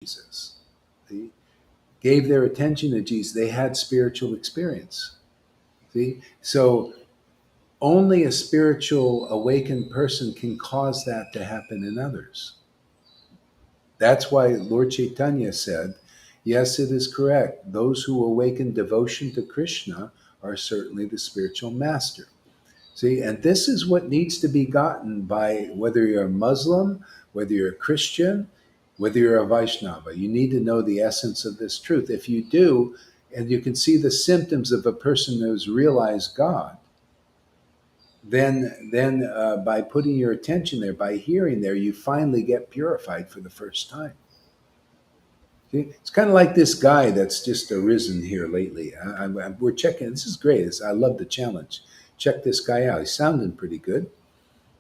Jesus. They gave their attention to Jesus. They had spiritual experience. See? So only a spiritual awakened person can cause that to happen in others. That's why Lord Caitanya said, yes, it is correct. Those who awaken devotion to Krishna are certainly the spiritual master. See, and this is what needs to be gotten by whether you're a Muslim, whether you're a Christian, whether you're a Vaishnava. You need to know the essence of this truth. If you do, and you can see the symptoms of a person who's realized God, then by putting your attention there, by hearing there, you finally get purified for the first time. See? It's kind of like this guy that's just arisen here lately. We're checking. This is great. I love the challenge. Check this guy out. He's sounding pretty good.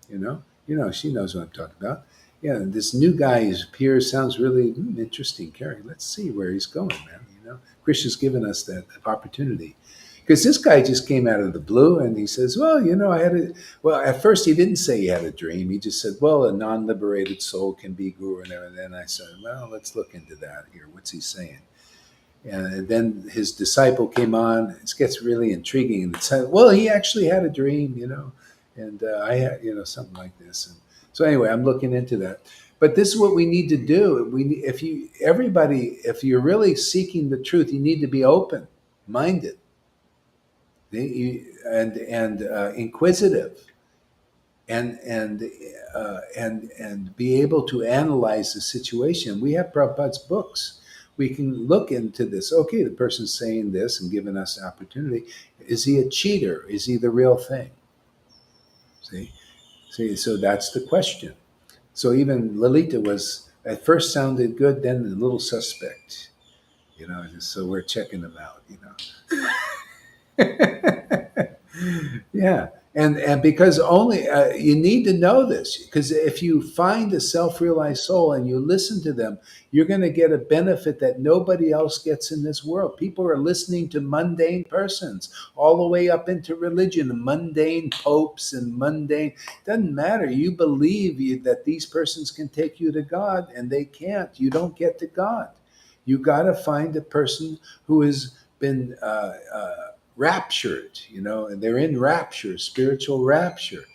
She knows what I'm talking about. Yeah, this new guy who appears sounds really interesting. Carrie, let's see where he's going, man. Krishna's given us that opportunity. Because this guy just came out of the blue and he says, well, I had a, well, at first he didn't say he had a dream. He just said, well, a non-liberated soul can be guru and everything. And I said, well, let's look into that here. What's he saying? And then his disciple came on. It gets really intriguing. And said, well, he actually had a dream, and I had, something like this. And so anyway, I'm looking into that. But this is what we need to do. If you're really seeking the truth, you need to be open-minded and inquisitive, and be able to analyze the situation. We have Prabhupada's books. We can look into this. Okay, the person's saying this and giving us the opportunity. Is he a cheater? Is he the real thing? See, so that's the question. So even Lalita was at first sounded good, then a little suspect. So we're checking them out. Yeah, and because only you need to know this, because if you find a self-realized soul and you listen to them, you're going to get a benefit that nobody else gets in this world. People are listening to mundane persons all the way up into religion, mundane popes and mundane. Doesn't matter. You believe that these persons can take you to God, and they can't. You don't get to God. You got to find a person who has been raptured, and they're in rapture, spiritual rapture.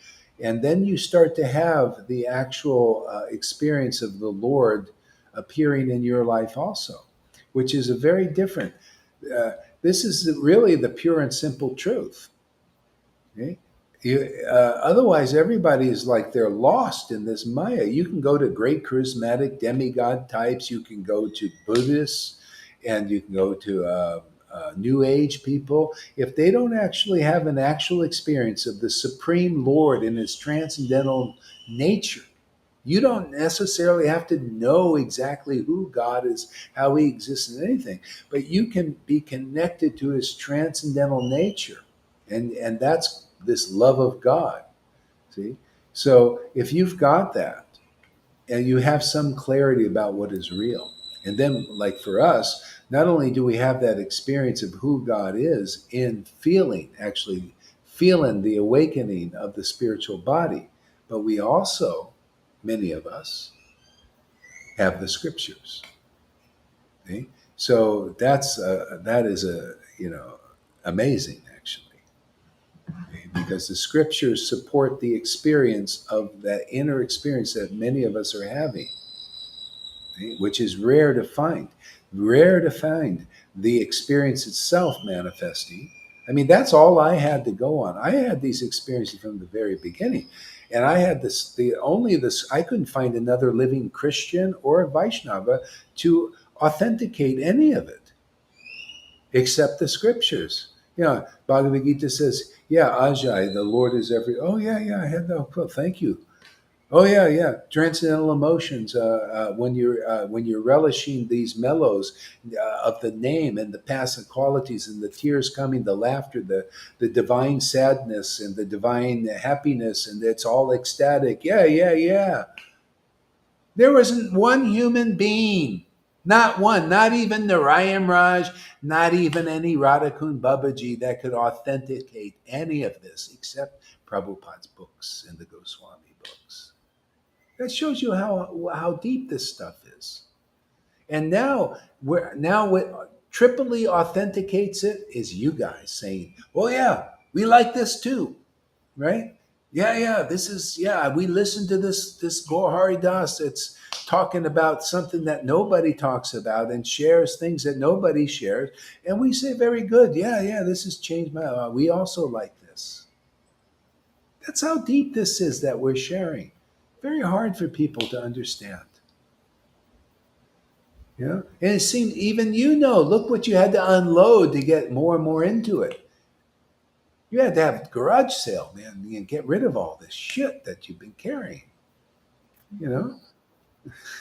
And then you start to have the actual experience of the Lord appearing in your life also, which is a very different. Uh, this is really the pure and simple truth. Okay? Otherwise, everybody is like they're lost in this Maya. You can go to great charismatic demigod types, you can go to Buddhists, and you can go to New Age people. If they don't actually have an actual experience of the Supreme Lord in his transcendental nature, you don't necessarily have to know exactly who God is, how he exists in anything, but you can be connected to his transcendental nature. And that's this love of God. See? So if you've got that and you have some clarity about what is real, and then like for us, not only do we have that experience of who God is in actually feeling the awakening of the spiritual body, but we also, many of us, have the scriptures. See? So that is amazing actually, because the scriptures support the experience of that inner experience that many of us are having, which is rare to find. Rare to find the experience itself manifesting. I mean, that's all I had to go on. I had these experiences from the very beginning. And I had I couldn't find another living Christian or Vaishnava to authenticate any of it except the scriptures. Bhagavad Gita says, yeah, Ajay, the Lord is every. Oh, yeah, I had no. Well, thank you. Oh yeah. Transcendental emotions. When you're relishing these mellows of the name and the passive qualities and the tears coming, the laughter, the divine sadness and the divine happiness, and it's all ecstatic. Yeah. There wasn't one human being, not one, not even Narayan Raj, not even any Radhakund Babaji that could authenticate any of this except Prabhupada's books and the Goswami books. That shows you how deep this stuff is. And now what triply authenticates it is you guys saying, "Oh yeah, we like this too." Right? Yeah, yeah. This is yeah. We listen to this Gohari Das. It's talking about something that nobody talks about and shares things that nobody shares, and we say, "Very good. Yeah, yeah. This has changed my life. We also like this." That's how deep this is that we're sharing. Very hard for people to understand. Yeah, and it seemed even look what you had to unload to get more and more into it. You had to have a garage sale, man, and get rid of all this shit that you've been carrying. You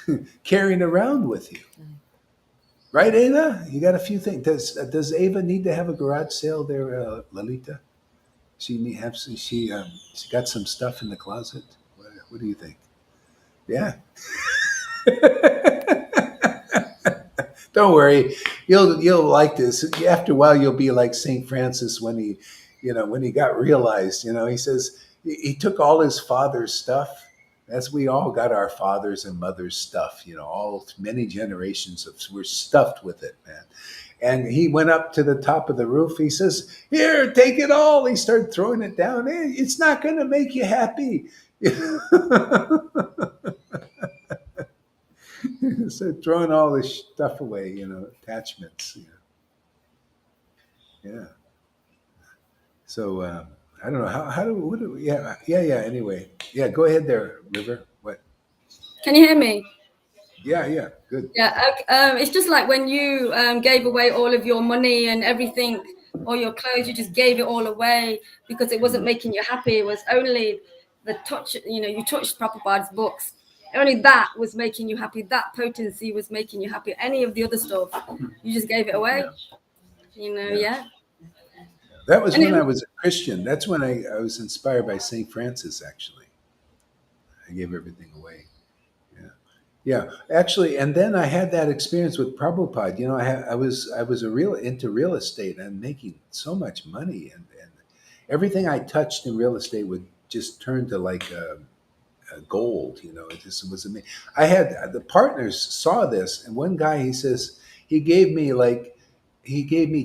know, carrying around with you, right, Ava? You got a few things. Does Ava need to have a garage sale there, Lalita? She got some stuff in the closet. What do you think? Yeah. Don't worry, you'll like this. After a while, you'll be like Saint Francis when he got realized. He says he took all his father's stuff. As we all got our fathers and mothers' stuff. All many generations of we're stuffed with it, man. And he went up to the top of the roof. He says, "Here, take it all." He started throwing it down. Hey, it's not going to make you happy. So throwing all this stuff away, attachments. Yeah. So I don't know how do what do yeah. Anyway, yeah. Go ahead there, River. What? Can you hear me? Yeah. Good. Yeah. It's just like when you gave away all of your money and everything, all your clothes, you just gave it all away because it wasn't making you happy. It was only the touch. You touched Prabhupada's books. Only that was making you happy. That potency was making you happy. Any of the other stuff, you just gave it away. Yeah. That was And when I was a Christian. That's when I was inspired by Saint Francis. Actually, I gave everything away. Yeah. Yeah, actually, and then I had that experience with Prabhupada. I was a real into real estate and making so much money, and everything I touched in real estate would just turn to like gold. It just was amazing. I had the partners saw this, and one guy he says he gave me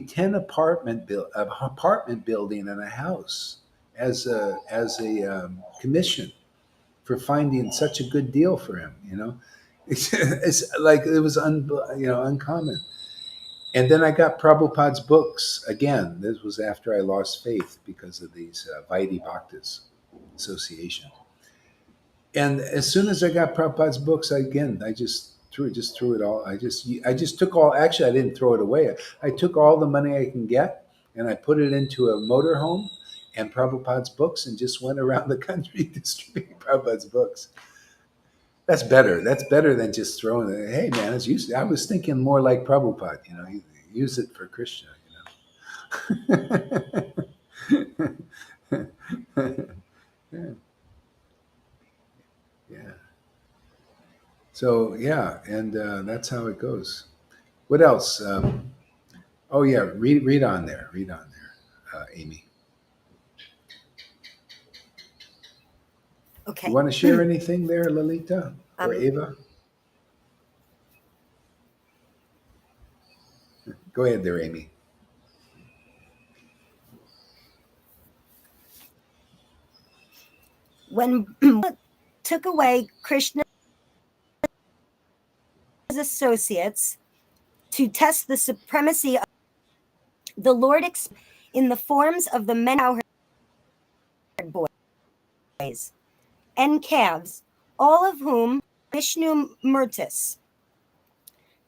10 apartment building and a house as a commission for finding such a good deal for him. It's like it was uncommon. And then I got Prabhupada's books again. This was after I lost faith because of these Vaidhi Bhaktas Association. And as soon as I got Prabhupada's books, I just threw it all. I just took all. Actually, I didn't throw it away. I took all the money I can get and I put it into a motorhome and Prabhupada's books and just went around the country distributing Prabhupada's books. That's better. That's better than just throwing it. Hey, man, it's used. I was thinking more like Prabhupada. Use it for Krishna. Yeah. Yeah. So yeah, and that's how it goes. What else? Oh yeah, read on there. Read on there, Amy. Okay. You want to share anything there, Lalita or Ava? Go ahead there, Amy. When took away Krishna's associates to test the supremacy of the Lord in the forms of the many boys and calves, all of whom Vishnu Murtis.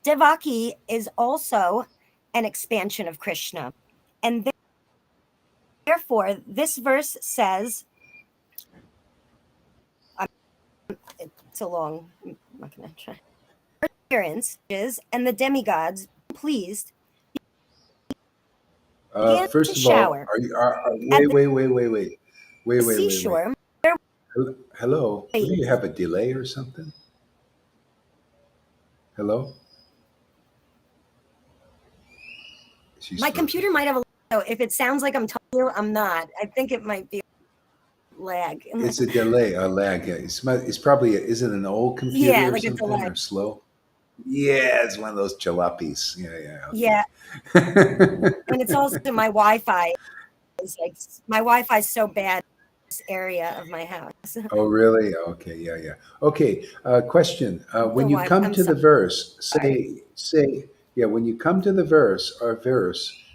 Devaki is also an expansion of Krishna. And therefore, this verse says, it's a long, I'm not going to try. And the demigods pleased began First to of all, shower wait. seashore. Hello. What, do you have a delay or something? Hello. My computer might have a. So if it sounds like I'm talking, I'm not. I think it might be lag. It's a delay, a lag. Yeah. It's probably is it an old computer or like a something delay. or slow? Yeah, it's one of those jalopies. Yeah, Yeah, yeah, okay. and it's also my Wi-Fi is like my Wi-Fi is so bad in this area of my house. Oh, really? Okay, yeah, yeah. Okay, question. The When you Wi. come I'm to the verse, sorry. yeah, when you come to the verse,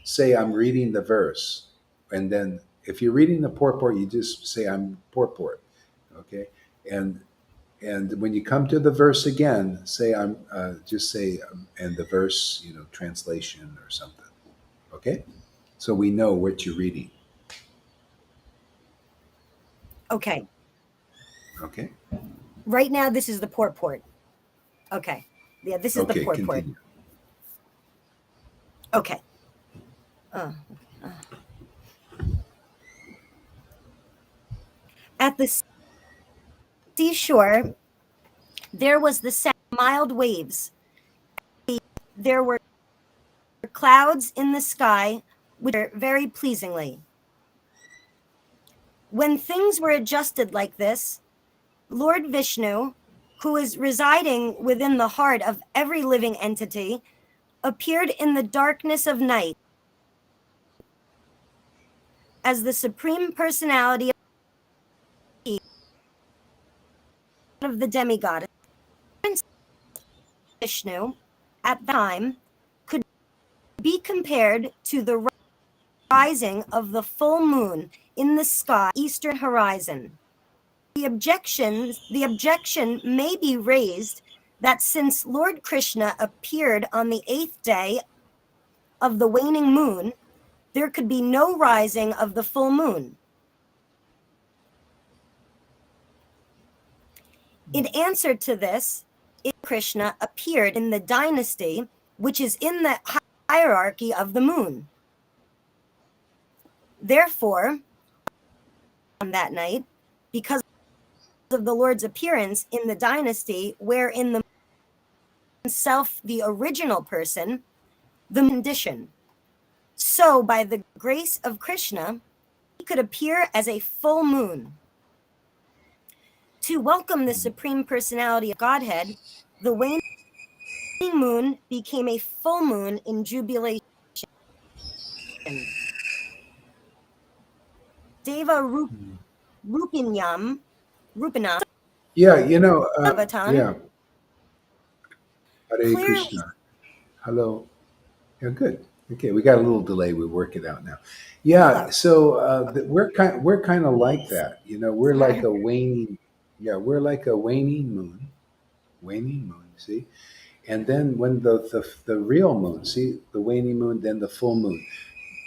say, I'm reading the verse. And then if you're reading the purport, you just say, I'm purport. Okay. And, and when you come to the verse again, say, just say, and the verse, translation or something. Okay. So we know what you're reading. Okay, Okay. right now this is the port. Okay, yeah, this is the Okay. port. Continue. Okay. Uh, uh. At the seashore, there was the sound of mild waves. There were clouds in the sky, which were very pleasingly. When things were adjusted like this, Lord Vishnu, who is residing within the heart of every living entity, appeared in the darkness of night as the supreme personality of the demigod. Vishnu, at that time, could be compared to the rising of the full moon in the sky, eastern horizon. The objection may be raised that since Lord Krishna appeared on the 8th day of the waning moon, there could be no rising of the full moon. In answer to this, Krishna appeared in the dynasty, which is in the hierarchy of the moon. Therefore, on that night, because of the Lord's appearance in the dynasty wherein the himself, the original person, the condition. So, by the grace of Krishna, he could appear as a full moon. To welcome the Supreme Personality of Godhead, the waning moon became a full moon in jubilation. Deva Rupinyam, Rupinam, Yeah, Avatan, yeah. Hare clearly Krishna. Hello. Yeah, good. Okay, we got a little delay. We work it out now. Yeah, hello. so we're kind of like that. We're like Sorry. a waning. Yeah, we're like a waning moon. See, and then when the real moon, see the waning moon, then the full moon.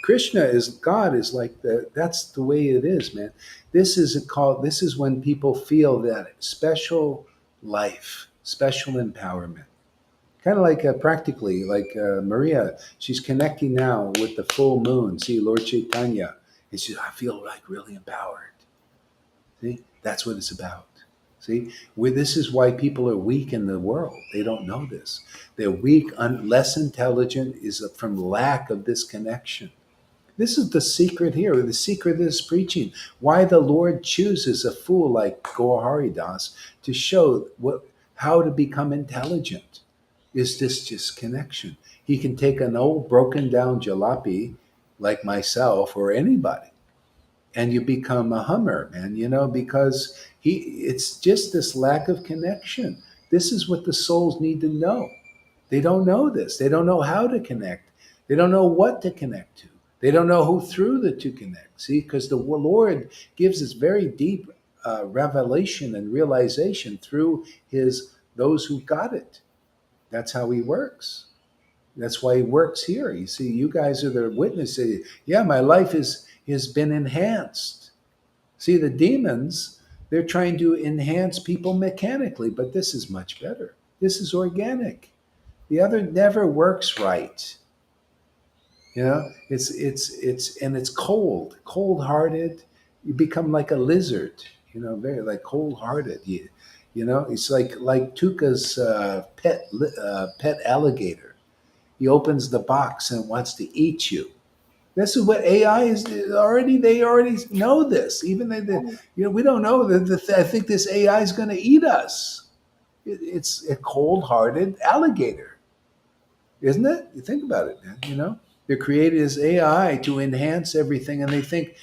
Krishna is God is like the that's the way it is, man. This is when people feel that special life, special empowerment. Kind of like practically, like Maria, she's connecting now with the full moon. See, Lord Caitanya, and she's, I feel like really empowered. See, that's what it's about. See, this is why people are weak in the world. They don't know this. They're weak, less intelligent, is from lack of this connection. This is the secret here. The secret of this preaching. Why the Lord chooses a fool like Gaur Das to show how to become intelligent is this just connection. He can take an old broken down jalopy like myself or anybody, and you become a hummer, man, because it's just this lack of connection. This is what the souls need to know. They don't know this. They don't know how to connect. They don't know what to connect to. They don't know who through the to connect. See, because the Lord gives us very deep revelation and realization through his those who got it. That's how he works. That's why he works here. You see, you guys are the witnesses. Yeah, my life has been enhanced. See, the demons, they're trying to enhance people mechanically, but this is much better. This is organic. The other never works right. It's cold-hearted. You become like a lizard. Very like cold-hearted. It's like Tuka's pet alligator. He opens the box and wants to eat you. This is what AI is already. They already know this. Even we don't know that. I think this AI is going to eat us. It's a cold-hearted alligator, isn't it? You think about it, man. They're created as AI to enhance everything, and they think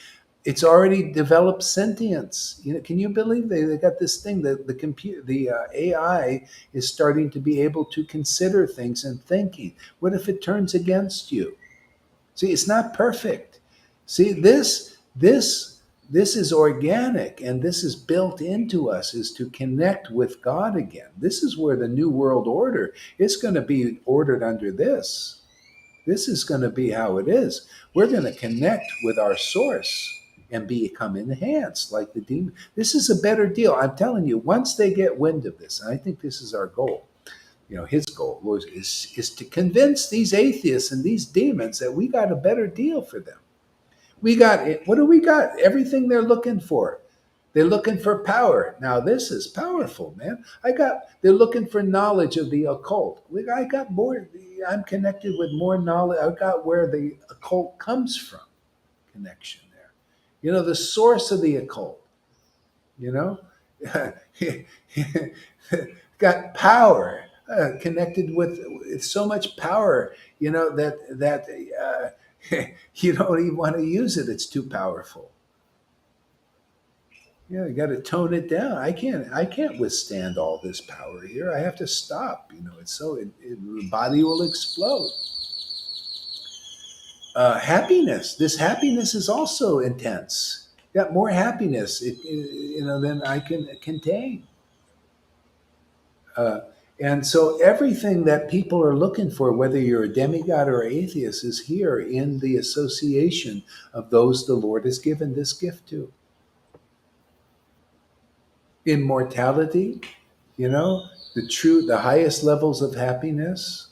it's already developed sentience. Can you believe they got this thing that the AI is starting to be able to consider things and thinking. What if it turns against you? See, it's not perfect. See, this is organic, and this is built into us, is to connect with God again. This is where the new world order is going to be ordered under this. This is going to be how it is. We're going to connect with our source and become enhanced like the demon. This is a better deal. I'm telling you, once they get wind of this, and I think this is our goal, his goal is to convince these atheists and these demons that we got a better deal for them. We got it. What do we got? Everything they're looking for. They're looking for power. Now this is powerful, man. They're looking for knowledge of the occult. I got more. I'm connected with more knowledge. I got where the occult comes from. Connection there. The source of the occult. You know, got power. Connected with so much power. That you don't even want to use it. It's too powerful. Yeah, you got to tone it down. I can't withstand all this power here. I have to stop. It's the body will explode. Happiness. This happiness is also intense. Got more happiness, than I can contain. Uh, and so everything that people are looking for, whether you're a demigod or atheist, is here in the association of those the Lord has given this gift to. Immortality, the highest levels of happiness.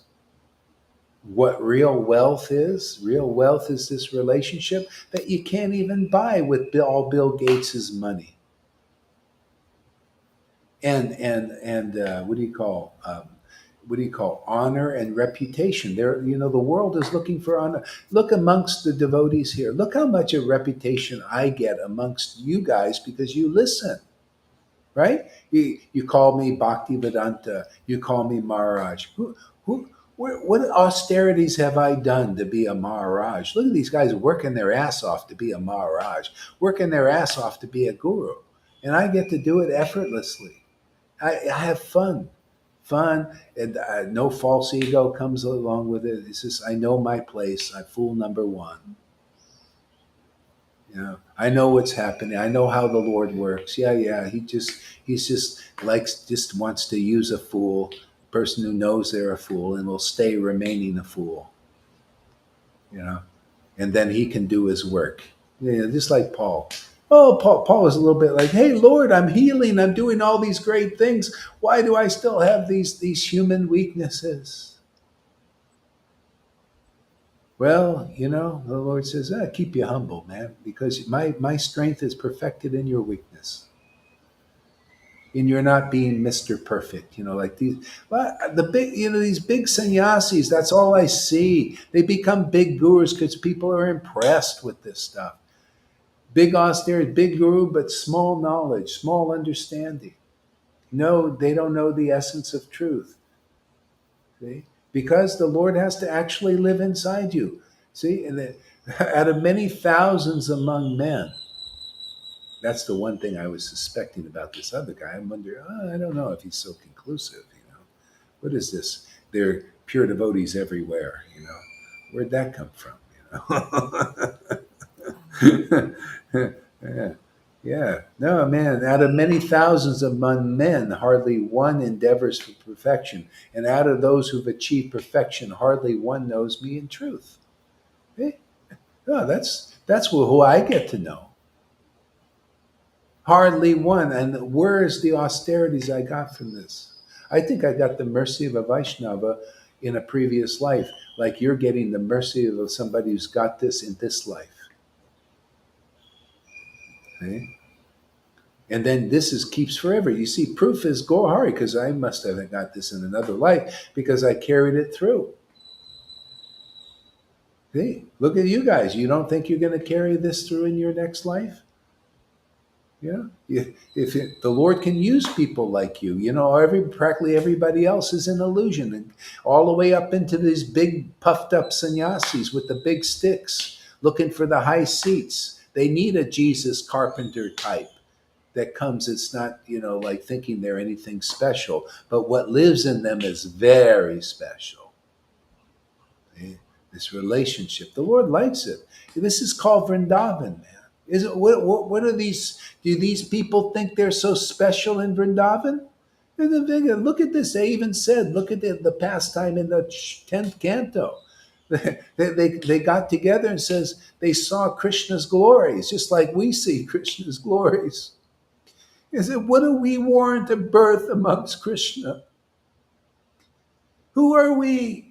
What real wealth is? Real wealth is this relationship that you can't even buy with all Bill Gates's money. And what do you call honor and reputation? The world is looking for honor. Look amongst the devotees here. Look how much a reputation I get amongst you guys because you listen. Right? You call me Bhakti Vedanta. You call me Maharaj. What austerities have I done to be a Maharaj? Look at these guys working their ass off to be a Maharaj, working their ass off to be a guru. And I get to do it effortlessly. I have fun, and no false ego comes along with it. It's just, I know my place. I'm fool number one. I know what's happening. I know how the Lord works. Yeah. He's just wants to use a fool, person who knows they're a fool and will stay remaining a fool. And then he can do his work. Just like Paul. Oh, Paul was a little bit like, hey, Lord, I'm healing. I'm doing all these great things. Why do I still have these human weaknesses? Well, the Lord says, keep you humble, man, because my strength is perfected in your weakness. And you're not being Mr. Perfect, like these. Well, these big sannyasis, that's all I see. They become big gurus because people are impressed with this stuff. Big austerity, big guru, but small knowledge, small understanding. No, they don't know the essence of truth. See? Because the Lord has to actually live inside you. See, out of many thousands among men, that's the one thing I was suspecting about this other guy. I wonder, I don't know if he's so conclusive. What is this? There are pure devotees everywhere. Where'd that come from? Yeah. Yeah. No, man, out of many thousands among men, hardly one endeavors for perfection. And out of those who've achieved perfection, hardly one knows me in truth. Hey, no, that's who I get to know. Hardly one. And where's the austerities I got from this? I think I got the mercy of a Vaishnava in a previous life, like you're getting the mercy of somebody who's got this in this life. Okay? And then keeps forever. You see, proof is Gohari, because I must have got this in another life because I carried it through. See, look at you guys. You don't think you're going to carry this through in your next life? The Lord can use people like you, practically everybody else is an illusion, and all the way up into these big puffed up sannyasis with the big sticks, looking for the high seats. They need a Jesus carpenter type that comes. It's not like thinking they're anything special, but what lives in them is very special. See? This relationship, the Lord likes it. This is called Vrindavan, man. Is it what are these? Do these people think they're so special in Vrindavan? Look at this. They even said, look at the pastime in the 10th canto. They got together and says they saw Krishna's glories, just like we see Krishna's glories. Is it what do we warrant a birth amongst Krishna? Who are we?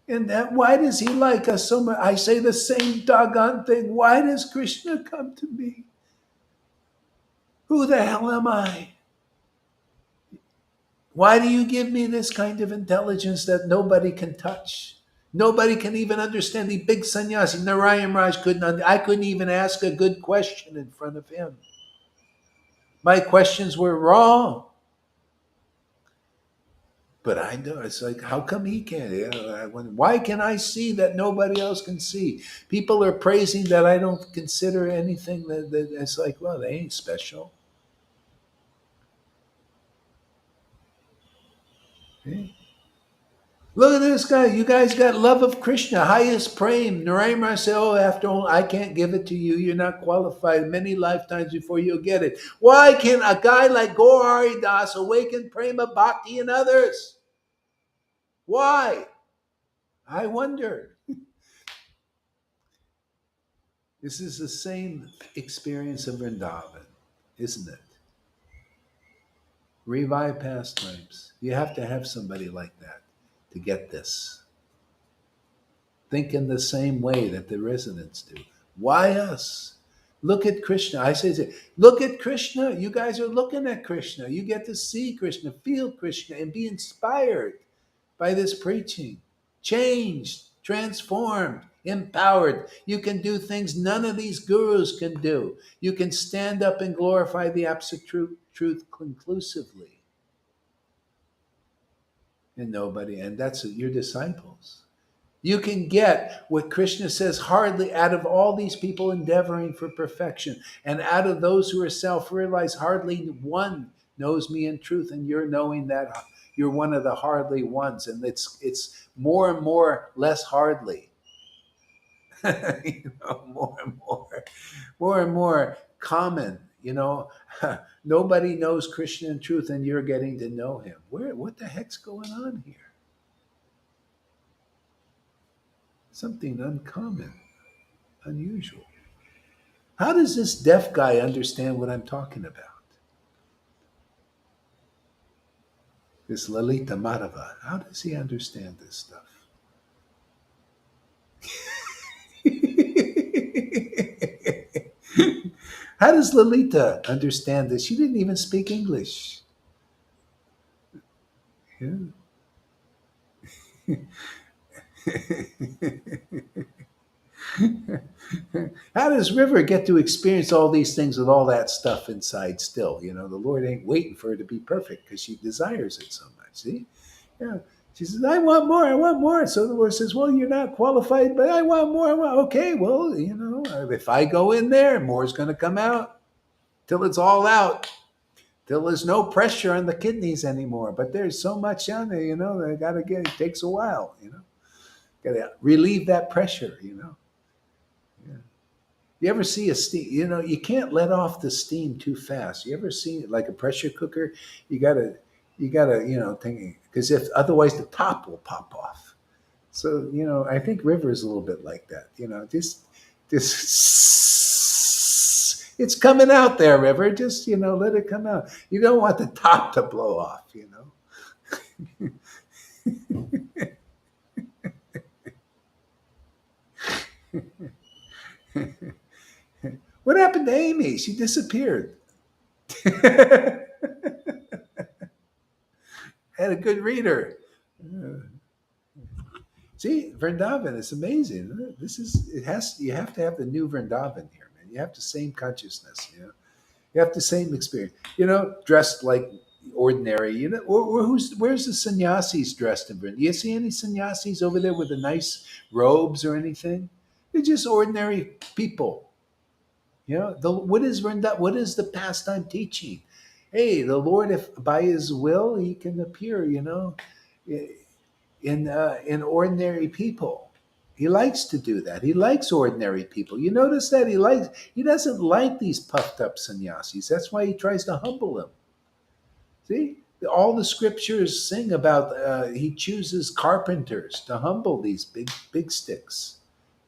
And that why does he like us so much? I say the same doggone thing. Why does Krishna come to me? Who the hell am I? Why do you give me this kind of intelligence that nobody can touch? Nobody can even understand. The big sannyasi, Narayan Raj I couldn't even ask a good question in front of him. My questions were wrong. But I know it's like, how come he can't? Why can I see that nobody else can see? People are praising that I don't consider anything that it's like, well, they ain't special. Okay? Look at this guy. You guys got love of Krishna, highest prem. Narayana said, oh, after all, I can't give it to you. You're not qualified. Many lifetimes before you'll get it. Why can a guy like Gauri Das awaken prema bhakti in others? Why? I wonder. This is the same experience of Vrindavan, isn't it? Revive pastimes. You have to have somebody like that to get this. Think in the same way that the residents do. Why us? Look at Krishna. I say, look at Krishna. You guys are looking at Krishna. You get to see Krishna, feel Krishna, and be inspired by this preaching. Changed, transformed, empowered. You can do things none of these gurus can do. You can stand up and glorify the absolute truth conclusively. And that's your disciples. You can get what Krishna says hardly out of all these people endeavoring for perfection. And out of those who are self realized, hardly one knows me in truth. And you're knowing that you're one of the hardly ones. And it's more and more less hardly. More and more common. Nobody knows Krishna in truth, and you're getting to know him. What the heck's going on here? Something uncommon, unusual. How does this deaf guy understand what I'm talking about? This Lalita Madhava. How does he understand this stuff? How does Lalita understand this? She didn't even speak English. Yeah. How does River get to experience all these things with all that stuff inside still? The Lord ain't waiting for her to be perfect because she desires it so much. See? Yeah. She says, I want more, I want more. So the Lord says, well, you're not qualified, but I want more. Okay, well, if I go in there, more's going to come out till it's all out, till there's no pressure on the kidneys anymore. But there's so much on there, they got to get, it takes a while, got to relieve that pressure, Yeah. You ever see a steam? You can't let off the steam too fast. You ever see like a pressure cooker? You gotta, think because if otherwise the top will pop off. So I think River is a little bit like that. Just it's coming out there, River. Just let it come out. You don't want the top to blow off. What happened to Amy? She disappeared. Had a good reader. See, Vrindavan is amazing. You have to have the new Vrindavan here, man. You have the same consciousness, You have the same experience. Dressed like ordinary. Where's the sannyasis dressed in Britain? Do you see any sannyasis over there with the nice robes or anything? They're just ordinary people. What is What is the pastime teaching? Hey, the Lord, if by His will, He can appear. In ordinary people. He likes to do that. He likes ordinary people. You notice that he doesn't like these puffed up sannyasis. That's why he tries to humble them. See, all the scriptures sing about he chooses carpenters to humble these big sticks,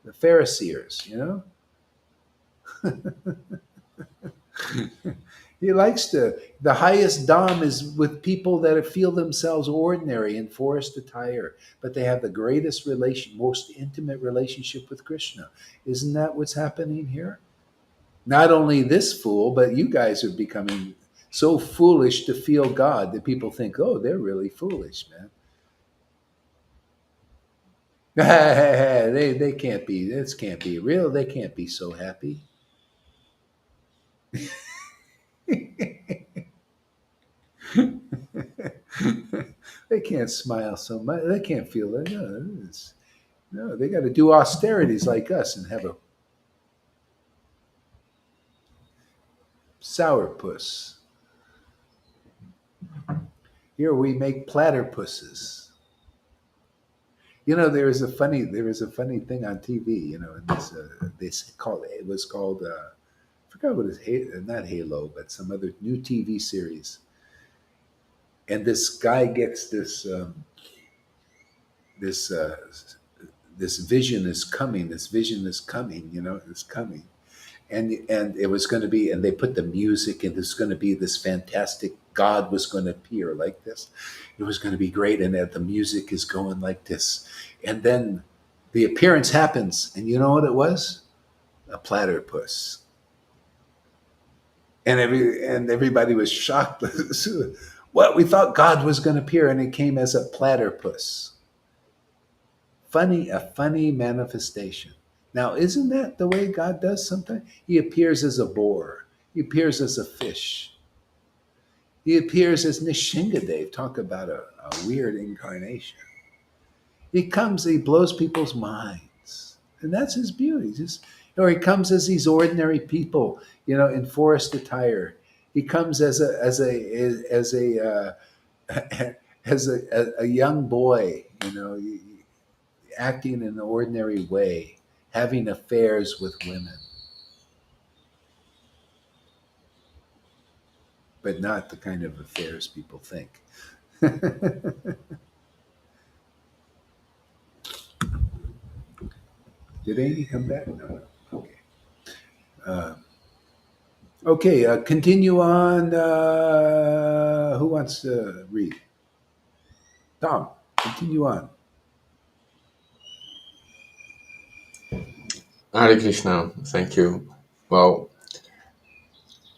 the Pharisees. He likes the highest Dham is with people that feel themselves ordinary in forest attire, but they have the greatest most intimate relationship with Krishna. Isn't that what's happening here? Not only this fool, but you guys are becoming so foolish to feel God that people think, oh, they're really foolish, man. They can't be, this can't be real. They can't be so happy. They can't smile so much. They can't feel it. No, they got to do austerities like us and have a sourpuss. Here we make platypuses. There is a funny thing on TV. And it was called I forgot what it's not Halo, but some other new TV series. And this guy gets this vision is coming. This vision is coming. It's coming, and it was going to be. And they put the music, and there's going to be this fantastic God was going to appear like this. It was going to be great, and the music is going like this, and then the appearance happens, and you know what it was? A platypus. And everybody was shocked. What? We thought God was going to appear, and it came as a platypus. A funny manifestation. Now, isn't that the way God does sometimes? He appears as a boar. He appears as a fish. He appears as Nishingadev. Talk about a weird incarnation. He comes, he blows people's minds. And that's his beauty. He comes as these ordinary people, in forest attire. He comes as a young boy, acting in an ordinary way, having affairs with women, but not the kind of affairs people think. Did Amy come back? No. Okay. Continue on. Who wants to read? Tom, continue on. Hare Krishna, thank you. Well,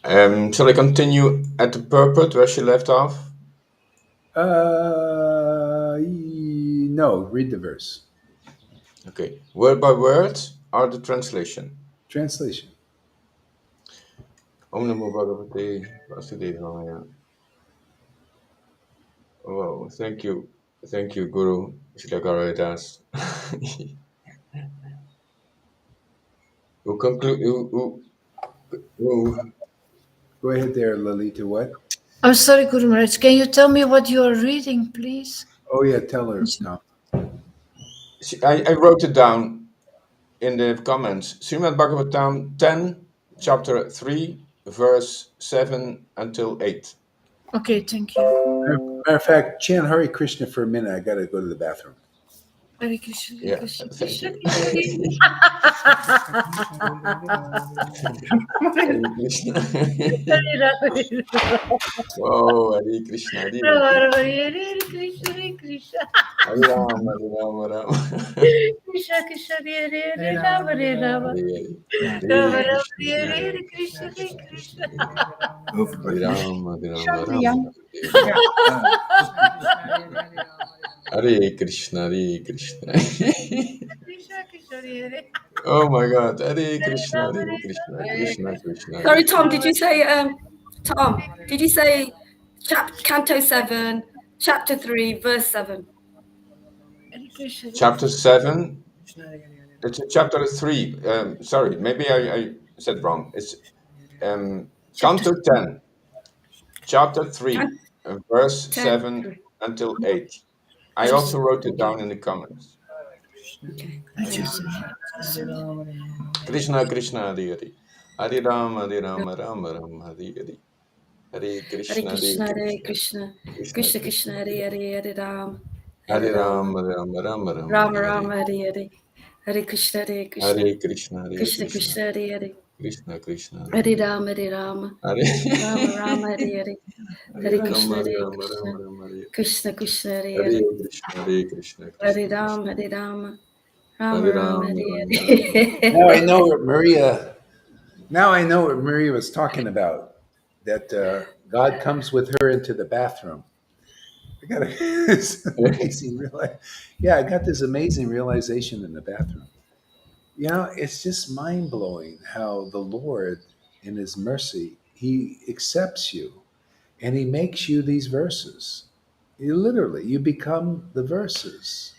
shall I continue at the purport where she left off? No, read the verse. Okay. Word by word or the translation? Translation. Om Namo Bhagavate Vasudevaya. Oh, thank you, Guru Shilakaradas. Go ahead there, Lalita. What? I'm sorry, Guru Maharaj. Can you tell me what you are reading, please? Oh, yeah, tell her, Tom. I wrote it down in the comments. Srimad Bhagavatam 10, chapter 3, verse 7 until 8. Okay, thank you. Matter of fact, chant Hare Krishna for a minute. I got to go to the bathroom. Hare Krishna, Yeah, Krishna, thank Krishna, you. Hare Krishna. Oh, Hare Krishna, Hare Hare Krishna, Hare Krishna. Hare Rama, Hare Rama. Krishna, Krishna, Hare Rama, Hare Rama. Rama, Rama, Hare Krishna, Hare Krishna. Hare Rama, Hare Rama. Hare Krishna, Hare Krishna. Krishna, Krishna, Hare. Oh my God. Hare Krishna, Hare Krishna, Krishna Krishna, Sorry, Hare Tom. Hare. Did you say Tom? Did you say Canto 7, Chapter 3, Verse 7? Chapter 7, it's chapter 3. Sorry, maybe I said wrong. It's Chapter Canto 10, chapter 3, Can- verse 10, 7 3. until 8. I also wrote it down in the comments. Okay. Krishna Krishna, Hare Hare. Hare Rama, Hare Rama, Rama Rama, Hare Hare. Hare Hare Krishna, Hare Krishna, Hare Krishna, Krishna, Krishna Krishna Krishna, Krishna, Hare Hare, Hare Ram, Hare Hare Rama, Rama, Rama Rama, Rama Rama Hare Hare. Rama, Hare Hare, Hare Krishna, Hare Krishna, Hare Krishna, Hare Krishna Krishna, Krishna, Hare Hare, Krishna Krishna, Hare Hare Hare. Rama, Hare Rama, Hare Rama Rama, Hare Hare, Hare Krishna, Hare Hare Rama, Krishna, Rama Rama, Hare Krishna Krishna, Hare Hare Hare, Krishna, Hare Krishna, Hare Krishna Krishna, Rama, Hare Rama, Rama Hare Rama, Rama, Hare Rama Rama, Now I know Hare. what Maria. Now I know what Maria was talking about. That God comes with her into the bathroom. I got this amazing Yeah, I got this amazing realization in the bathroom. You know, it's just mind blowing how the Lord, in His mercy, He accepts you and He makes you these verses. You become the verses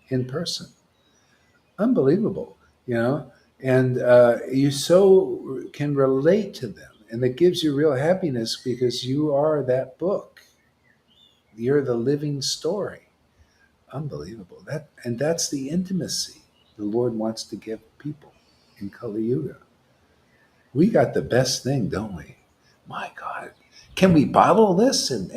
in person. Unbelievable, you know, and you so can relate to them, and it gives you real happiness because you are that book. You're the living story. Unbelievable. That's the intimacy the Lord wants to give people in Kali Yuga. We got the best thing, don't we? My God. Can we bottle this and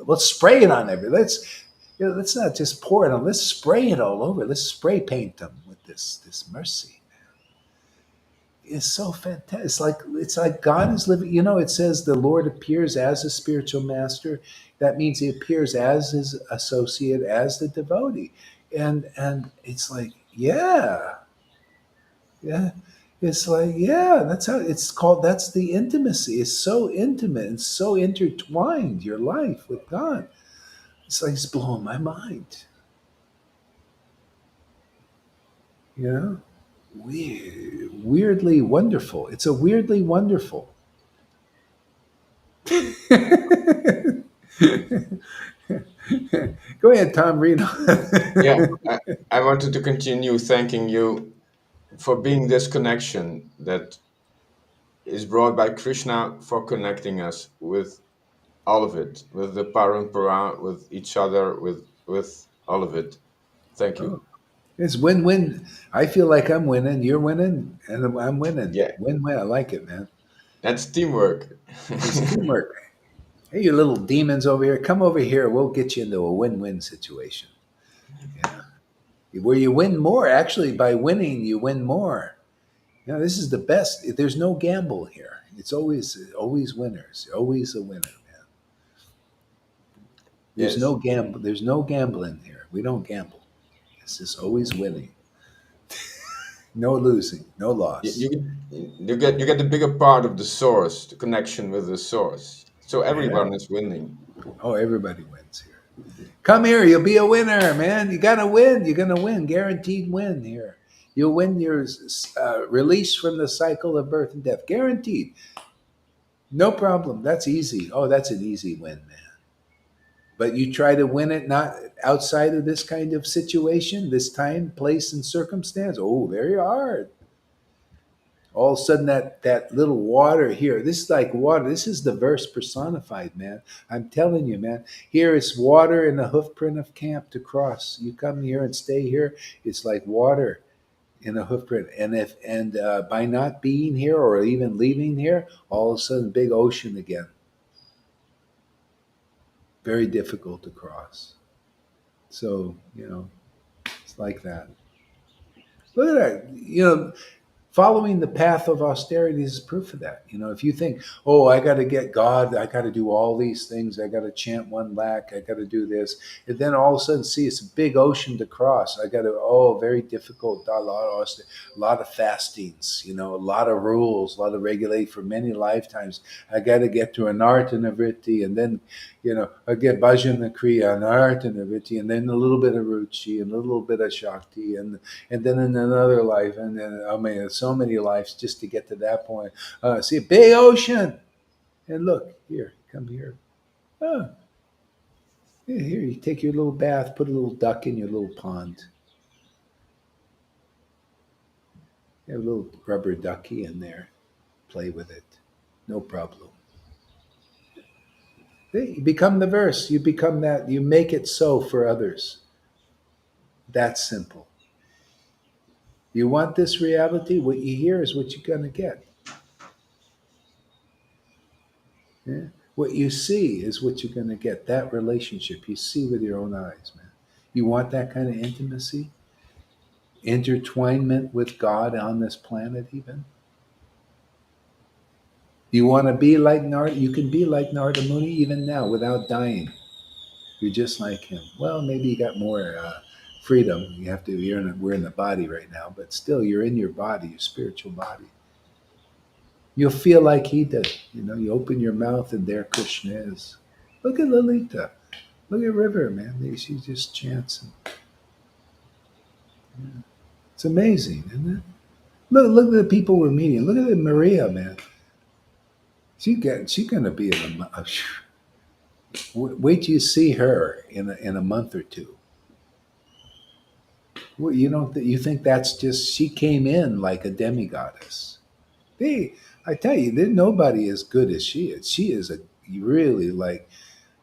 let's spray it on every let's not just pour it on, let's spray it all over. Let's spray paint them with this mercy. It's so fantastic. It's like God is living. You know, it says the Lord appears as a spiritual master. That means He appears as His associate, as the devotee, and it's like, yeah, yeah. It's like, yeah, that's how it's called. That's the intimacy. It's so intimate and so intertwined. Your life with God. It's like it's blowing my mind. You know, weirdly wonderful. It's a weirdly wonderful. Go ahead, Tom. Read Yeah, on. I wanted to continue thanking you for being this connection that is brought by Krishna for connecting us with all of it, with the parampara, with each other, with all of it. Thank you. Oh, it's win-win. I feel like I'm winning. You're winning, and I'm winning. Yeah, Win-win. I like it, man. that's teamwork. It's teamwork. Hey, you little demons over here, come over here. We'll get you into a win-win situation. Yeah, where you win more. Actually, by winning, you win more. You know, this is the best. There's no gamble here. It's always winners. Always a winner, man. There's Yes, no gamble. There's no gambling here. We don't gamble. It's just always winning. No losing. No you, loss. you get the bigger part of the source, the connection with the source. So Yeah. everyone is winning. Oh, everybody wins here. Come here. You'll be a winner, man. You gotta win. You're gonna win. Guaranteed win here. You'll win your release from the cycle of birth and death. Guaranteed. No problem. That's easy. Oh, that's an easy win, man. But you try to win it not outside of this kind of situation, this time, place, and circumstance. Oh, very hard. All of a sudden, that little water here. This is like water. This is the verse personified, man. I'm telling you, man. Here is water in the hoofprint of camp to cross. You come here and stay here. It's like water in a hoofprint. And by not being here or even leaving here, all of a sudden, big ocean again. Very difficult to cross. So it's like that. Look at that. Following the path of austerity is proof of that. If you think, oh, I got to get God, I got to do all these things, I got to chant 1 lakh, I got to do this, and then all of a sudden, see, it's a big ocean to cross. I got to, very difficult, a lot of fastings, a lot of rules, a lot of regulate for many lifetimes. I got to get to an art and a vritti, and then, I get bhajan kriya, an art and a vritti, and then a little bit of ruchi, and a little bit of shakti, and then in another life, and then so many lives just to get to that point. See a big ocean, and look here, come here. Oh, here you take your little bath, put a little duck in your little pond. You have a little rubber ducky in there, play with it, no problem. You become the verse. You become that. You make it so for others. That's simple. You want this reality? What you hear is what you're going to get. Yeah? What you see is what you're going to get. That relationship you see with your own eyes, man. You want that kind of intimacy? Intertwinement with God on this planet, even? You want to be like Narada? You can be like Narada Muni even now without dying. You're just like him. Well, maybe you got more freedom. You have to. We're in the body right now, but still, you're in your body, your spiritual body. You'll feel like he did. You open your mouth and there Krishna is. Look at Lalita. Look at River, man. She just chants. Yeah. It's amazing, isn't it? Look at the people we're meeting. Look at Maria, man. She's gonna be in a. Wait till you see her in a month or two. Well, you think that's just she came in like a demigoddess. I tell you, there's nobody as good as she is. She is really like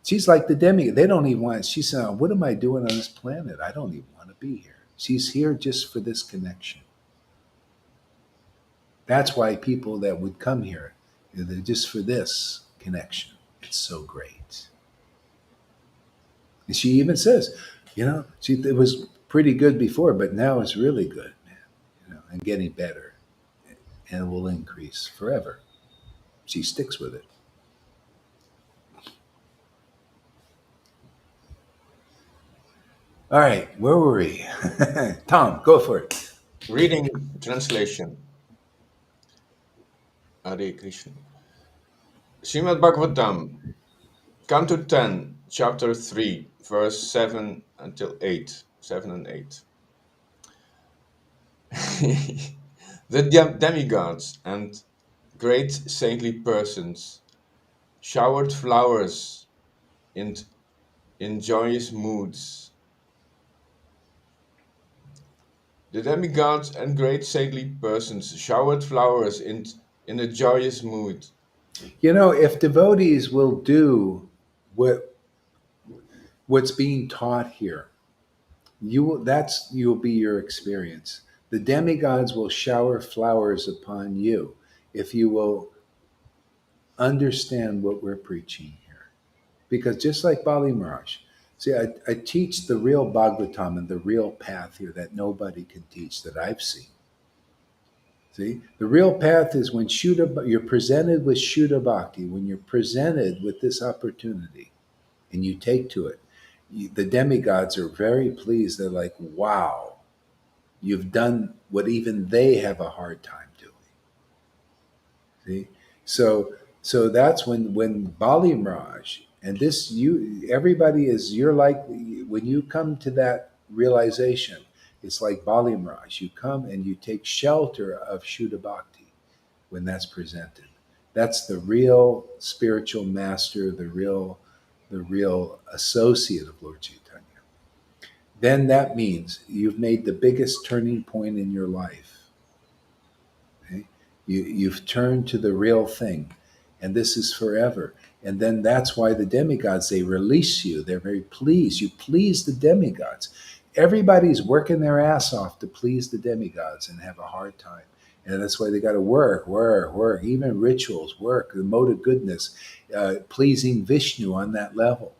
she's like the demigod. They don't even want. She's saying, "What am I doing on this planet? I don't even want to be here." She's here just for this connection. That's why people that would come here, they're just for this connection. It's so great. And she even says, it was pretty good before, but now it's really good, man. And getting better, and it will increase forever. She sticks with it. All right, where were we? Tom, go for it. Reading translation. Hare Krishna. Srimad Bhagavatam, Canto 10, Chapter 3, verse 7 until 8. 7 and 8. The demigods and great saintly persons showered flowers in joyous moods. The demigods and great saintly persons showered flowers in a joyous mood. If devotees will do what's being taught here, you'll be your experience. The demigods will shower flowers upon you if you will understand what we're preaching here. Because just like Bali Maharaj, see, I teach the real Bhagavatam and the real path here that nobody can teach that I've seen. See, the real path is when you're presented with Shuddha Bhakti, when you're presented with this opportunity and you take to it, the demigods are very pleased. They're like, wow, you've done what even they have a hard time doing. See? So that's when Bali Maharaj, and everybody is, you're like, when you come to that realization, it's like Bali Maharaj. You come and you take shelter of Shuddha Bhakti when that's presented. That's the real spiritual master, the real associate of Lord Caitanya. Then that means you've made the biggest turning point in your life. Okay? You've turned to the real thing, and this is forever. And then that's why the demigods, they release you. They're very pleased. You please the demigods. Everybody's working their ass off to please the demigods and have a hard time. And that's why they got to work. Even rituals, work, the mode of goodness, pleasing Vishnu on that level.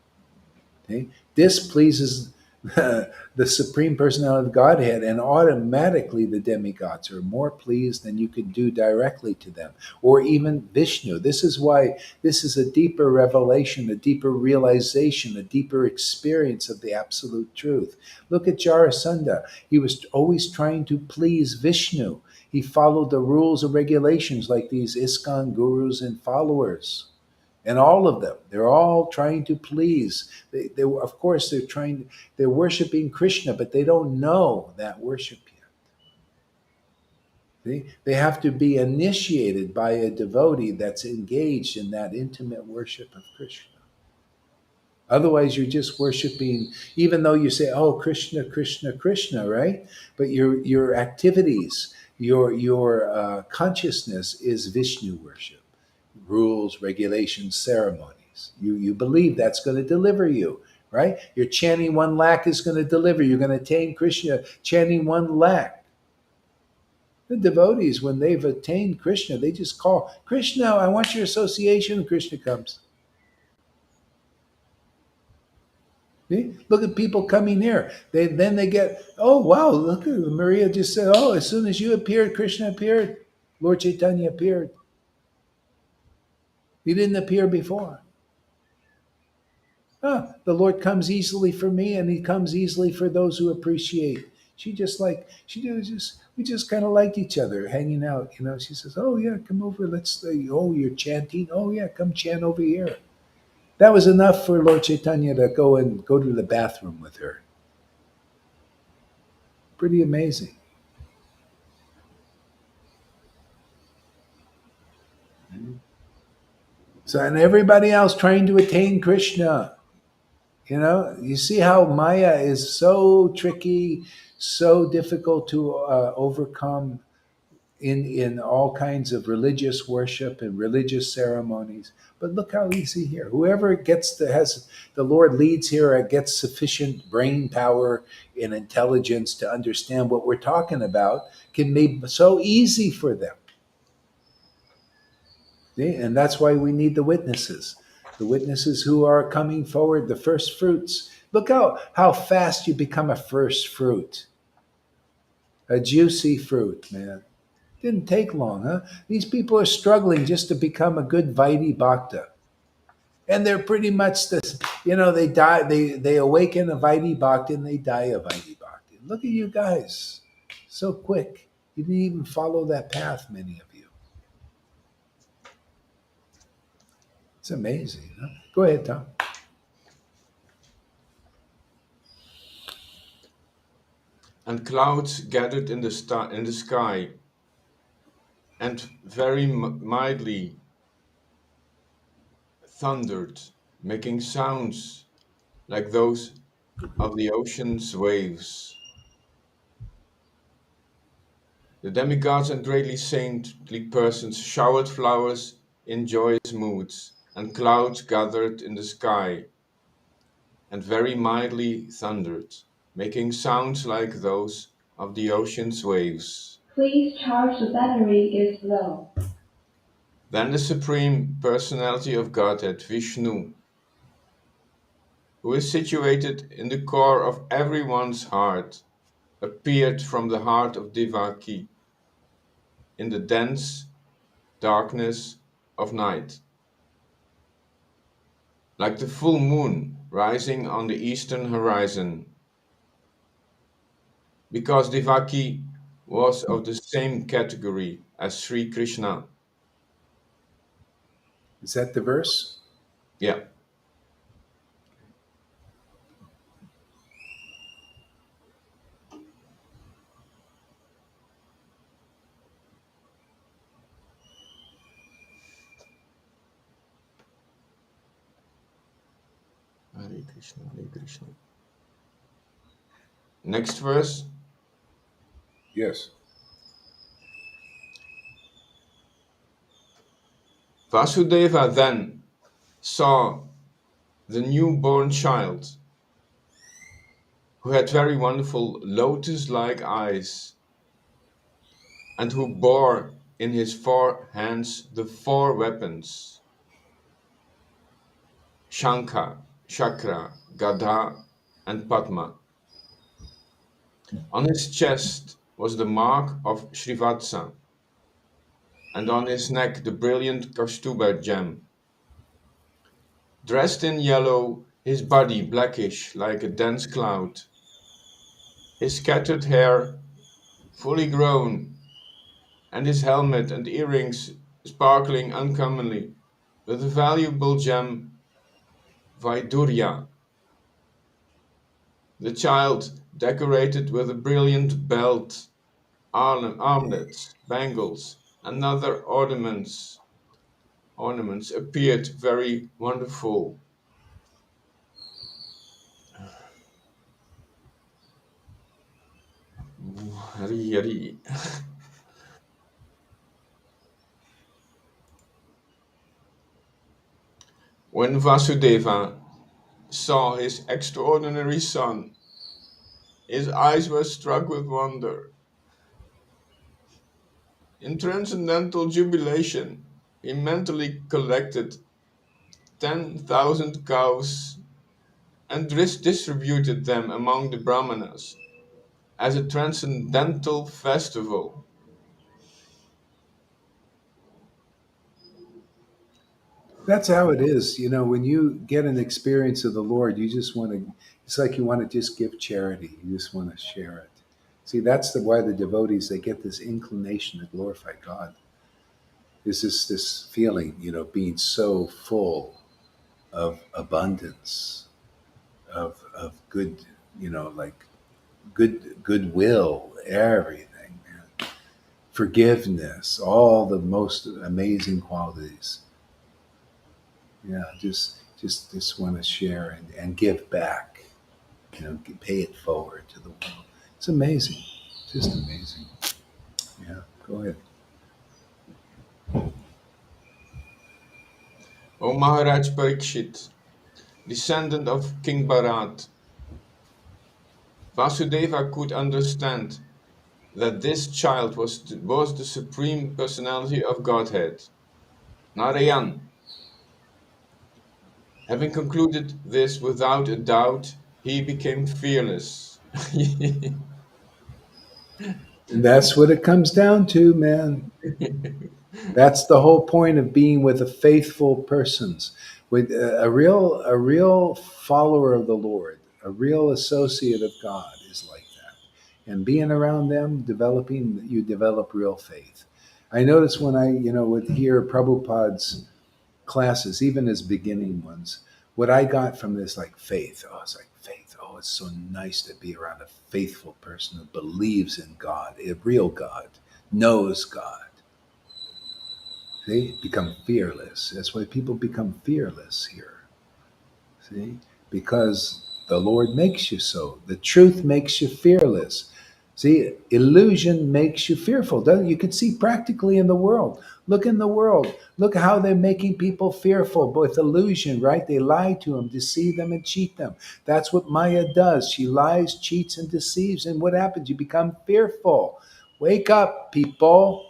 Okay? This pleases the Supreme Personality of Godhead, and automatically the demigods are more pleased than you could do directly to them, or even Vishnu. This is why this is a deeper revelation, a deeper realization, a deeper experience of the absolute truth. Look at Jarasandha. He was always trying to please Vishnu. He followed the rules and regulations like these ISKCON gurus and followers, and all of them, they're all trying to please. They of course they're worshiping Krishna, but they don't know that worship yet. They have to be initiated by a devotee that's engaged in that intimate worship of Krishna. Otherwise, you're just worshiping, even though you say, "Oh, Krishna, Krishna, Krishna," right? But your activities, your consciousness is Vishnu worship, rules, regulations, ceremonies. You believe that's going to deliver you, right? You're chanting 1 lakh is going to deliver. You're going to attain Krishna chanting 1 lakh. The devotees, when they've attained Krishna, they just call Krishna. I want your association. Krishna comes. See? Look at people coming here. They get, oh wow, look at Maria just said, oh, as soon as you appeared, Krishna appeared. Lord Caitanya appeared. He didn't appear before. The Lord comes easily for me, and He comes easily for those who appreciate. We just kind of liked each other, hanging out. She says, "Oh yeah, come over. Let's. Oh, you're chanting. Oh yeah, come chant over here." That was enough for Lord Chaitanya to go to the bathroom with her. Pretty amazing. So, and everybody else trying to attain Krishna. You see how Maya is so tricky, so difficult to overcome in all kinds of religious worship and religious ceremonies. But look how easy here. Whoever has the Lord leads here, gets sufficient brain power and intelligence to understand what we're talking about, can make it so easy for them. See? And that's why we need the witnesses. The witnesses who are coming forward, the first fruits. Look how fast you become a first fruit. A juicy fruit, man. Didn't take long, huh? These people are struggling just to become a good Vaidhi Bhakta. And they're pretty much this, they die, they awaken a Vaidhi Bhakta and they die a Vaidhi Bhakta. Look at you guys. So quick. You didn't even follow that path, many of you. It's amazing, huh? Go ahead, Tom. And clouds gathered in the sky, and very mildly thundered, making sounds like those of the ocean's waves. The demigods and greatly saintly persons showered flowers in joyous moods, and clouds gathered in the sky, and very mildly thundered, making sounds like those of the ocean's waves. Please charge the battery is low. Then the Supreme Personality of Godhead, Vishnu, who is situated in the core of everyone's heart, appeared from the heart of Devaki in the dense darkness of night, like the full moon rising on the eastern horizon, because Devaki was of the same category as Sri Krishna. Is that the verse? Yeah. Hare Krishna, Hare Krishna. Next verse. Yes. Vasudeva then saw the newborn child, who had very wonderful lotus-like eyes, and who bore in his 4 hands the 4 weapons, Shankha, Chakra, Gada, and Padma. On his chest was the mark of Srivatsa, and on his neck the brilliant Kaustuba gem. Dressed in yellow, his body blackish like a dense cloud, his scattered hair fully grown, and his helmet and earrings sparkling uncommonly with the valuable gem Vaidurya. The child, decorated with a brilliant belt, armlets, bangles, and other ornaments appeared very wonderful. Hari, hari. When Vasudeva saw his extraordinary son, his eyes were struck with wonder. In transcendental jubilation, he mentally collected 10,000 cows and distributed them among the Brahmanas as a transcendental festival. That's how it is. You know, when you get an experience of the Lord, you just want to, it's like you want to just give charity. You just want to share it. See, that's why the devotees, they get this inclination to glorify God. Is this feeling, being so full of abundance, of good, like goodwill, everything, man. Forgiveness, all the most amazing qualities. Yeah, just want to share and give back. Pay it forward to the world. It's amazing, just amazing. Yeah, go ahead. O Maharaj Parikshit, descendant of King Bharat, Vasudeva could understand that this child was the supreme personality of Godhead, Narayan. Having concluded this without a doubt, he became fearless. And that's what it comes down to, man. That's the whole point of being with a faithful persons, with a real follower of the Lord, a real associate of God is like that. And being around them, you develop real faith. I notice when I, would hear Prabhupada's classes, even as beginning ones, what I got from this, like faith. Oh, it's like faith. Oh, it's so nice to be around a faithful person who believes in God, a real God, knows God. See, become fearless. That's why people become fearless here. See, because the Lord makes you so. The truth makes you fearless. See, illusion makes you fearful. Doesn't you can see practically in the world. Look in the world. Look how they're making people fearful with illusion, right? They lie to them, deceive them, and cheat them. That's what Maya does. She lies, cheats, and deceives. And what happens? You become fearful. Wake up, people.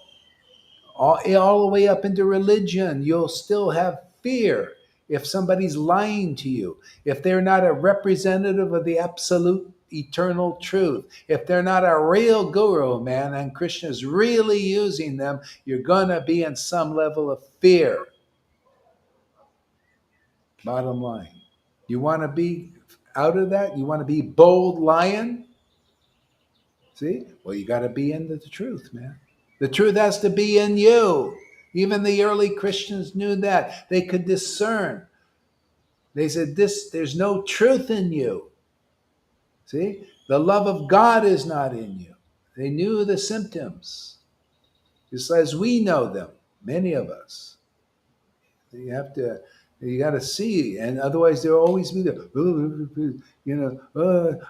All the way up into religion, you'll still have fear if somebody's lying to you, if they're not a representative of the absolute eternal truth, if they're not a real guru, man, and Krishna's really using them, you're going to be in some level of fear. Bottom line. You want to be out of that? You want to be bold lion? See? Well, you got to be in the truth, man. The truth has to be in you. Even the early Christians knew that. They could discern. They said, there's no truth in you. See? The love of God is not in you. They knew the symptoms, just as we know them, many of us. You got to see, and otherwise there'll always be the,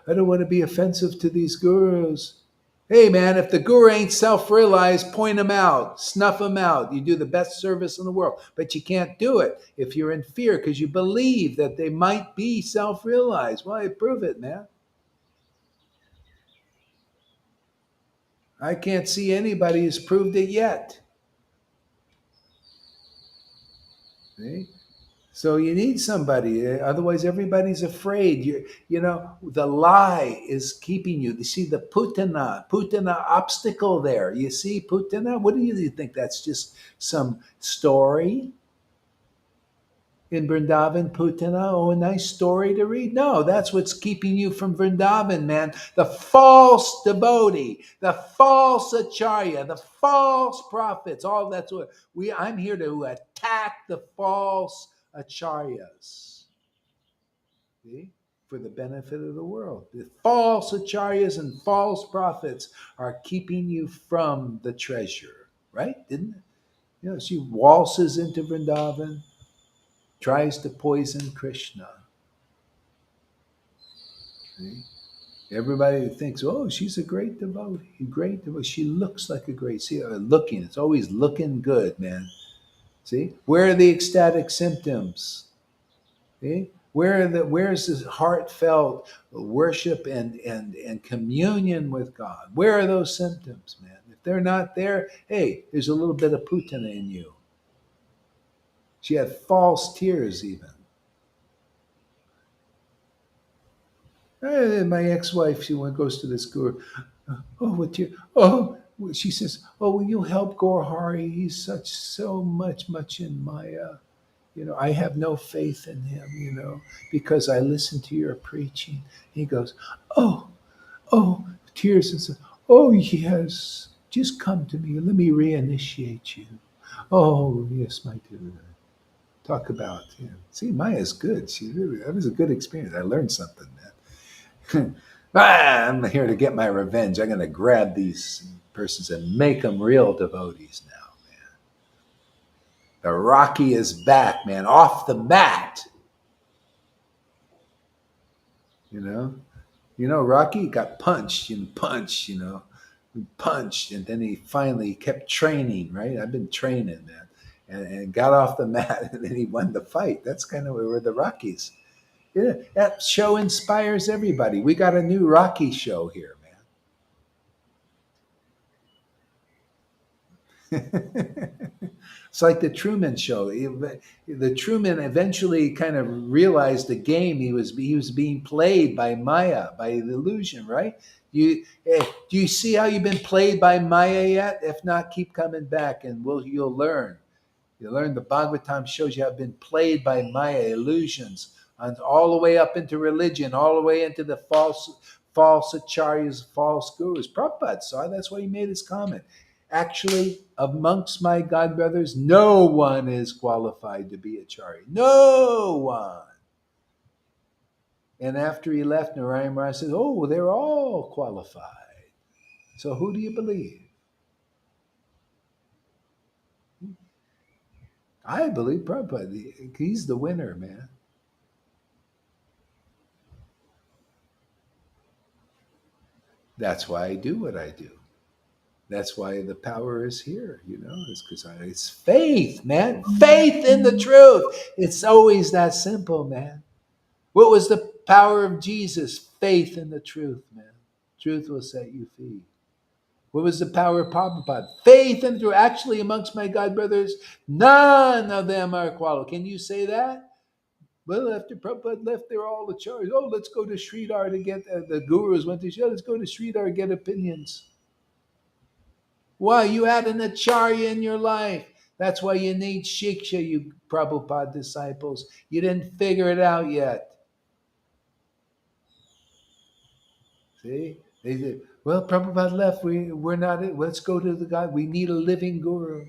I don't want to be offensive to these gurus. Hey man, if the guru ain't self-realized, point him out, snuff him out. You do the best service in the world, but you can't do it if you're in fear because you believe that they might be self-realized. Well, prove it, man. I can't see anybody who's proved it yet. See? So you need somebody. Otherwise, everybody's afraid. The lie is keeping you. You see the Putana obstacle there. You see Putana. What do you think? That's just some story in Vrindavan, Putana. Oh, a nice story to read. No, that's what's keeping you from Vrindavan, man. The false devotee, the false acharya, the false prophets. All that's what I'm here to attack the false acharyas. See? For the benefit of the world. The false acharyas and false prophets are keeping you from the treasure, right? Didn't it? She waltzes into Vrindavan, tries to poison Krishna. See? Everybody thinks, oh, she's a great devotee, great devotee. She looks like a great. See, looking. It's always looking good, man. See, where are the ecstatic symptoms? See, where's this heartfelt worship and communion with God? Where are those symptoms, man? If they're not there, hey, there's a little bit of Putana in you. She had false tears, even. My ex-wife, she goes to this guru. Oh, what you? Oh, she says, oh, will you help Gorhari? He's so much in Maya. I have no faith in him. Because I listen to your preaching. He goes, oh, tears and says, oh yes, just come to me. Let me reinitiate you. Oh yes, my dear. Talk about See, Maya's good. That was a good experience. I learned something, man. I'm here to get my revenge. I'm going to grab these persons and make them real devotees now, man. The Rocky is back, man, off the mat. Rocky got punched and punched, punched, and then he finally kept training, right? I've been training, man, and got off the mat, and then he won the fight. That's kind of where the Rockies. Yeah, that show inspires everybody. We got a new Rocky show here, man. It's like the Truman Show. The Truman eventually kind of realized the game he was being played by Maya, by the illusion, right? Do you see how you've been played by Maya yet? If not, keep coming back, and you'll learn. You learn the Bhagavatam shows you have been played by Maya illusions, and all the way up into religion, all the way into the false acharyas, false gurus. Prabhupada saw that's why he made his comment. Actually, amongst my God brothers, no one is qualified to be acharya. No one. And after he left, Narayan Maharaj says, oh, they're all qualified. So who do you believe? I believe Prabhupada. He's the winner, man. That's why I do what I do. That's why the power is here, it's because it's faith, man. Faith in the truth. It's always that simple, man. What was the power of Jesus? Faith in the truth, man. Truth will set you free. What was the power of Prabhupada? Faith in the truth. Actually, amongst my God brothers, none of them are qualified. Can you say that? Well, after Prabhupada left, they're all the charge. Oh, let's go to Sridhar to get the gurus went to let's go to Sridhar to get opinions. Why? You had an acharya in your life. That's why you need shiksha, you Prabhupada disciples. You didn't figure it out yet. See? They said, well, Prabhupada left. We're not it. Let's go to the God. We need a living guru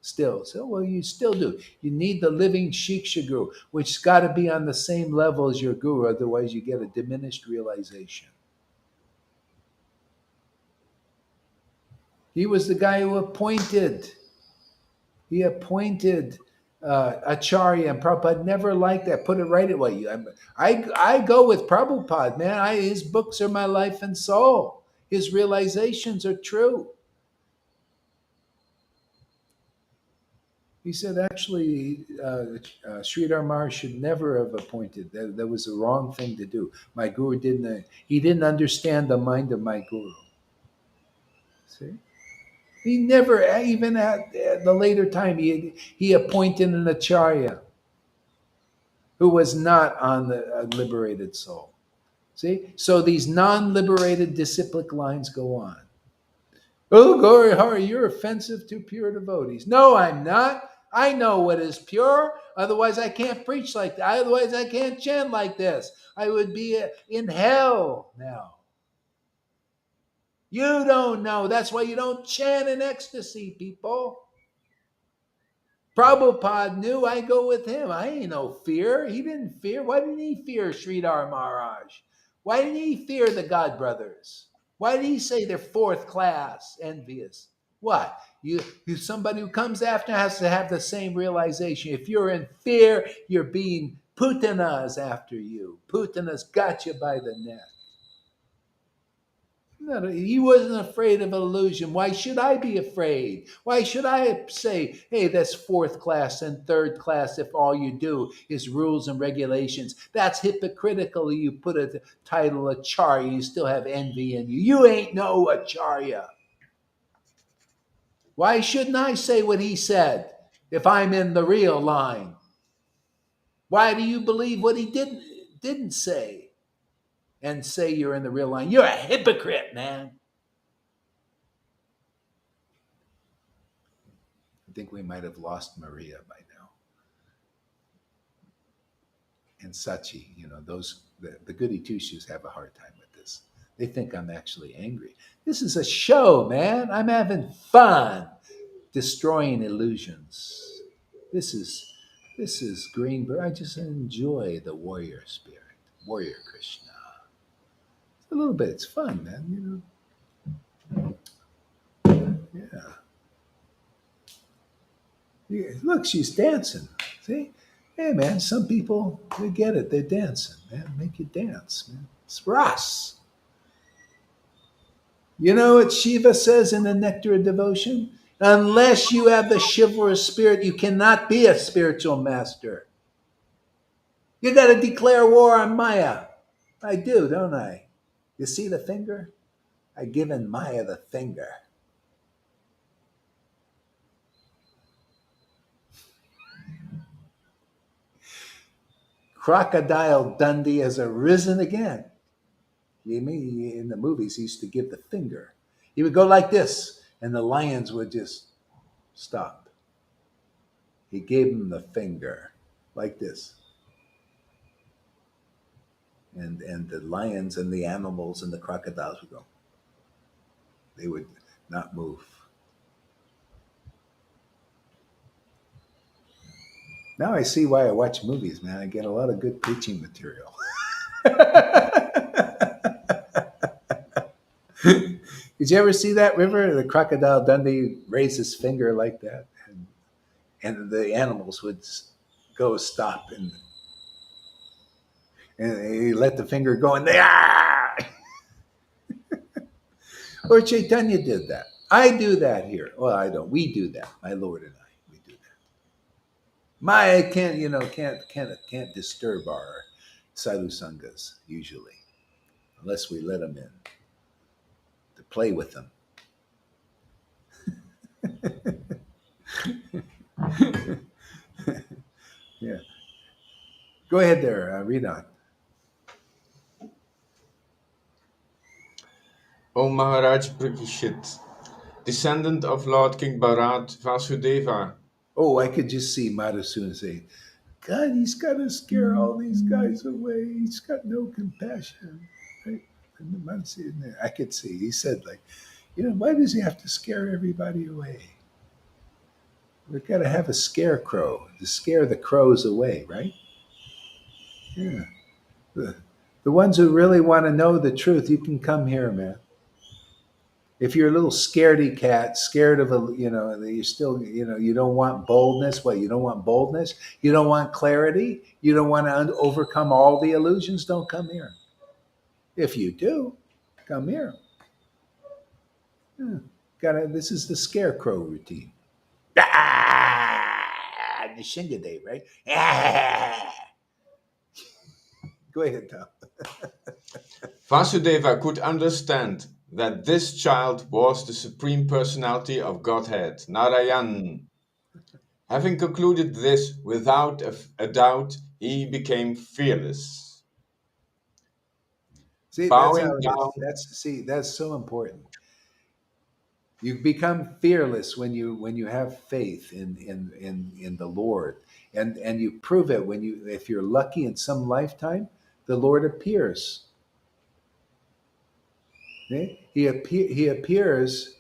still. So, well, you still do. You need the living shiksha guru, which's got to be on the same level as your guru. Otherwise, you get a diminished realization. He was the guy who appointed. He appointed Acharya, and Prabhupada never liked that. Put it right away. I go with Prabhupada, man. His books are my life and soul. His realizations are true. He said, actually, Sridhar Maharaj should never have appointed. That was the wrong thing to do. My guru didn't understand the mind of my guru. See? He never, even at the later time, he appointed an Acharya. who was not on the liberated soul. See? So these non-liberated disciplic lines go on. Oh, Gauri Hari, you're offensive to pure devotees. No, I'm not. I know what is pure. Otherwise, I can't preach like that. Otherwise, I can't chant like this. I would be in hell now. You don't know. That's why you don't chant in ecstasy, people. Prabhupada knew. I go with him. I ain't no fear. He didn't fear. Why didn't he fear Sridhar Maharaj? Why didn't he fear the God brothers? Why did he say they're fourth class, envious? What? You somebody who comes after has to have the same realization. If you're in fear, you're being Putanas after you. Putanas got you by the neck. No, he wasn't afraid of illusion. Why should I be afraid? Why should I say, hey, that's fourth class and third class if all you do is rules and regulations? That's hypocritical. You put a title Acharya, you still have envy in you. You ain't no Acharya. Why shouldn't I say what he said if I'm in the real line? Why do you believe what he didn't say and say you're in the real line? You're a hypocrite, man. I think we might have lost Maria by now. And Sachi, the goody two shoes have a hard time with this. They think I'm actually angry. This is a show, man. I'm having fun destroying illusions. This is Greenberg. I just enjoy the warrior spirit, warrior Krishna. A little bit. It's fun, man. Yeah. Look, she's dancing. See? Hey, man, some people, they get it. They're dancing, man. Make you dance, man. It's Ras. You know what Shiva says in the Nectar of Devotion? Unless you have the chivalrous spirit, you cannot be a spiritual master. You got to declare war on Maya. I do, don't I? You see the finger? I've given Maya the finger. Crocodile Dundee has arisen again. In the movies, he used to give the finger. He would go like this, and the lions would just stop. He gave him the finger, like this. And the lions and the animals and the crocodiles would go. They would not move. Now I see why I watch movies, man. I get a lot of good preaching material. Did you ever see that river? The crocodile Dundee raised his finger like that, and the animals would go stop, and he let the finger go, and they Lord Caitanya did that. I do that here. Well, I don't. We do that. My Lord and I, we do that. Maya can't disturb our sadhu sanghas usually, unless we let them in to play with them. Yeah. Go ahead there, read on. O Maharaj Parikshit, descendant of Lord King Bharat Vasudeva. Oh, I could just see Madhusudan say, God, he's got to scare all these guys away. He's got no compassion. Right? I could see. He said, why does he have to scare everybody away? We've got to have a scarecrow to scare the crows away, right? Yeah. The ones who really want to know the truth, you can come here, man. If you're a little scaredy cat, scared of you're still, you don't want boldness. What? You don't want boldness? You don't want clarity? You don't want to overcome all the illusions? Don't come here. If you do, come here. This is the scarecrow routine. The Shingaday, right? Go ahead, Tom. Vasudeva could understand that this child was the Supreme Personality of Godhead, Narayan. Having concluded this without a doubt, he became fearless, See, that's how bowing it is. down. That's so important. You become fearless when you have faith in the Lord, and you prove it when you, if you're lucky in some lifetime, the Lord appears. Okay? He appears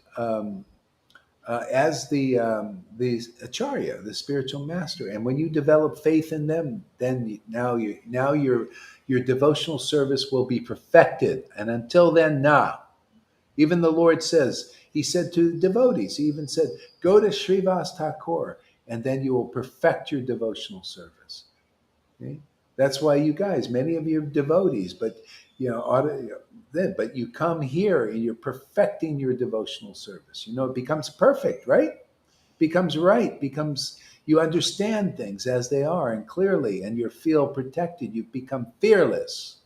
as the acharya, the spiritual master, and when you develop faith in them, then now your devotional service will be perfected, and until then, nah. Even the Lord says, He said to devotees, He even said, go to Srivas Thakur, and then you will perfect your devotional service. Okay? That's why you guys, many of you are devotees, but but you come here and you're perfecting your devotional service. It becomes perfect, right? Becomes right, becomes you understand things as they are and clearly, and you feel protected. You become fearless.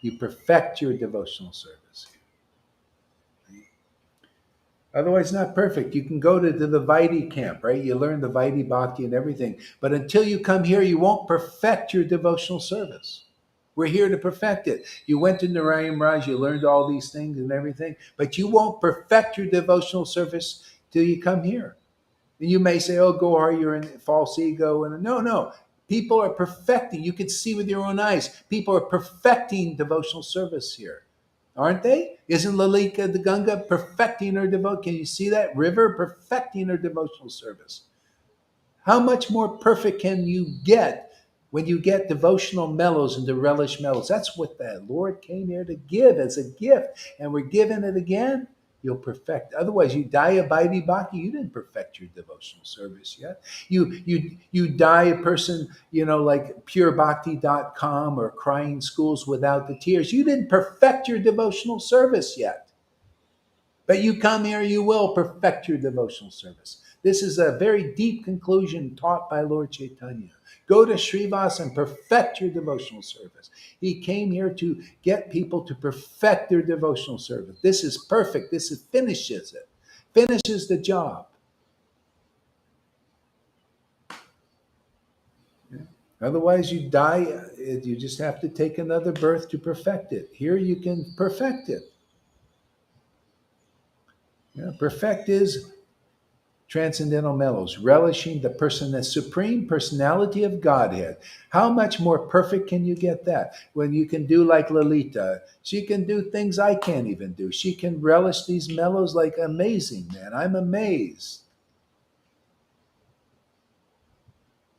You perfect your devotional service. Otherwise, not perfect. You can go to the Vaidhi camp, right? You learn the Vaidhi Bhakti and everything. But until you come here, you won't perfect your devotional service. We're here to perfect it. You went to Narayan Raj, you learned all these things and everything, but you won't perfect your devotional service till you come here. And you may say, oh, Gohar, you're in false ego. And no. People are perfecting. You can see with your own eyes. People are perfecting devotional service here. Aren't they? Isn't Lalika the Ganga perfecting her devotion? Can you see that river perfecting her devotional service? How much more perfect can you get when you get devotional mellows and the relish mellows? That's what the Lord came here to give as a gift, and we're giving it again. You'll perfect. Otherwise, you die a Vaidhi Bhakti. You didn't perfect your devotional service yet. You die a person, like purebhakti.com or Crying Schools Without the Tears. You didn't perfect your devotional service yet. But you come here, you will perfect your devotional service. This is a very deep conclusion taught by Lord Caitanya. Go to Srivas and perfect your devotional service. He came here to get people to perfect their devotional service. This is perfect. Finishes it. Finishes the job. Otherwise, you die. You just have to take another birth to perfect it. Here you can perfect it. Perfect is transcendental mellows, relishing the supreme personality of Godhead. How much more perfect can you get that? When you can do like Lalita, she can do things I can't even do. She can relish these mellows like amazing, man. I'm amazed.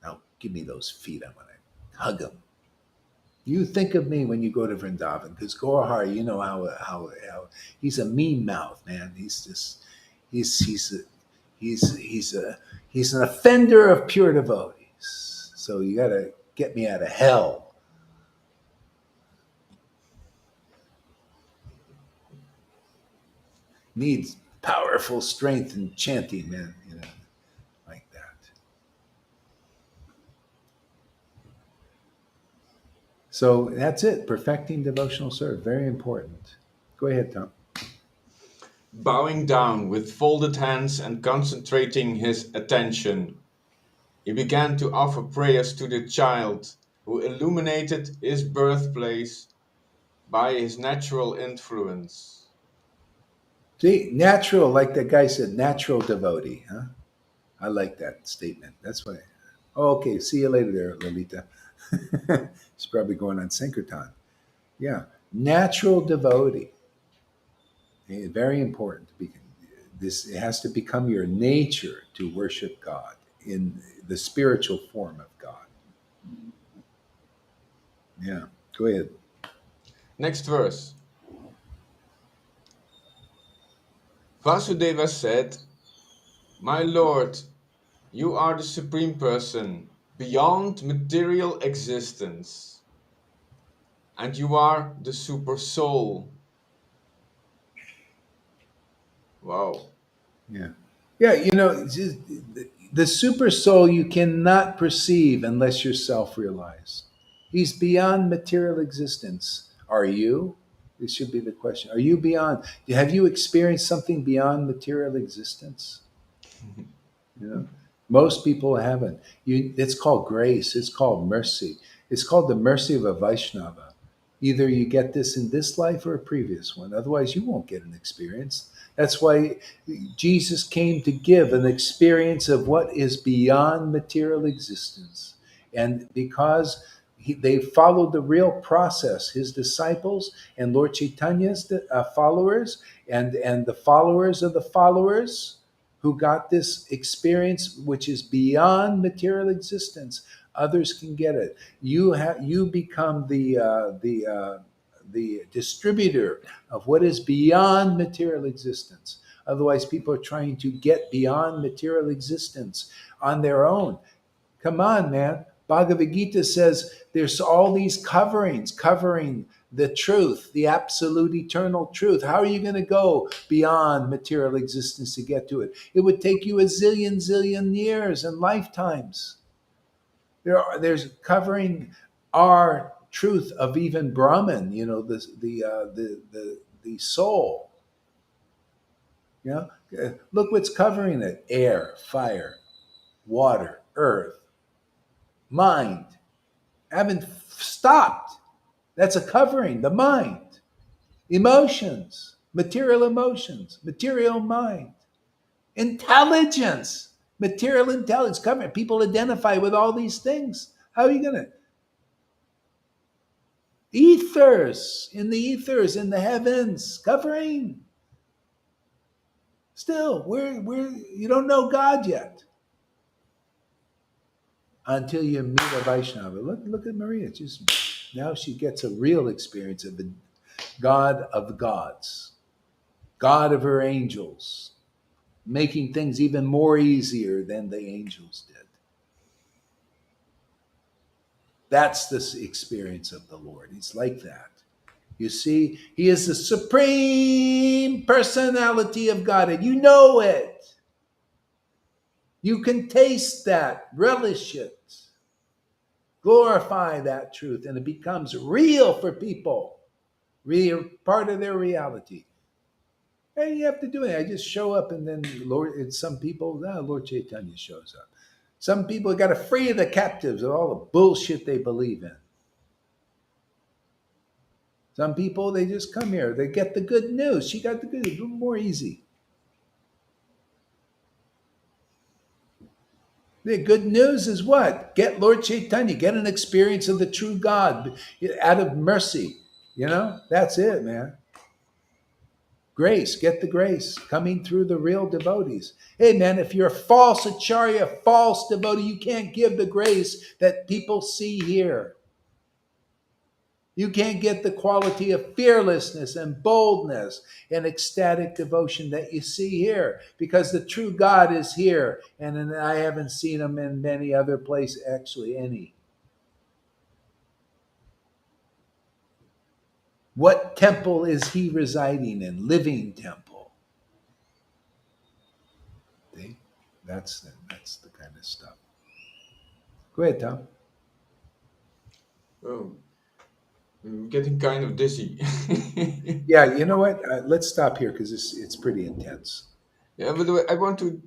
Now, give me those feet. I want to hug them. You think of me when you go to Vrindavan, because Gaurahari, you know how he's a mean mouth, man. He's an offender of pure devotees. So you got to get me out of hell. Needs powerful strength and chanting, man. Like that. So that's it. Perfecting devotional service, very important. Go ahead, Tom. Bowing down with folded hands and concentrating his attention, he began to offer prayers to the child who illuminated his birthplace by his natural influence. See, natural, like that guy said, natural devotee, huh? I like that statement. That's why. Oh, okay. See you later there, Lolita. She's probably going on Synchrotron. Yeah. Natural devotee. Very important. It has to become your nature to worship God in the spiritual form of God. Yeah. Go ahead. Next verse. Vasudeva said, "My Lord, you are the Supreme Person beyond material existence, and you are the Super Soul." Wow. Yeah. Yeah. It's just, the super soul you cannot perceive unless you're self realized. He's beyond material existence. Are you? This should be the question. Are you beyond? Have you experienced something beyond material existence? You know, most people haven't. It's called grace. It's called mercy. It's called the mercy of a Vaishnava. Either you get this in this life or a previous one. Otherwise, you won't get an experience. That's why Jesus came to give an experience of what is beyond material existence. And because they followed the real process, his disciples and Lord Chaitanya's followers, and the followers of the followers who got this experience, which is beyond material existence, others can get it. You become the distributor of what is beyond material existence. Otherwise, people are trying to get beyond material existence on their own. Come on, man. Bhagavad Gita says there's all these coverings covering the truth, the absolute eternal truth. How are you going to go beyond material existence to get to it? It would take you a zillion years and lifetimes. There's covering our truth of even Brahman, the soul. Look what's covering it: air, fire, water, earth, mind. Haven't stopped. That's a covering. The mind, emotions, material mind, intelligence, material intelligence. Covering. People identify with all these things. How are you going to? Ethers, in the heavens, covering. Still, you don't know God yet until you meet a Vaishnava. Look at Maria. Now she gets a real experience of the God of the gods, God of her angels, making things even more easier than the angels did. That's the experience of the Lord. He's like that. You see, he is the supreme personality of God, and you know it. You can taste that, relish it, glorify that truth, and it becomes real for people, real part of their reality. And you have to do it. I just show up, and then some people, Lord Caitanya shows up. Some people got to free the captives of all the bullshit they believe in. Some people, they just come here. They get the good news. She got the good news. More easy. The good news is what? Get Lord Caitanya. Get an experience of the true God out of mercy. That's it, man. Grace. Get the grace coming through the real devotees. Hey, man, if you're a false acharya, false devotee, you can't give the grace that people see here. You can't get the quality of fearlessness and boldness and ecstatic devotion that you see here, because the true God is here. And I haven't seen him in many other places, actually, any. What temple is he residing in? Living temple. See? That's the kind of stuff. Go ahead, Tom. Oh, I'm getting kind of dizzy. Yeah, you know what? Let's stop here because it's pretty intense. Yeah, but I want to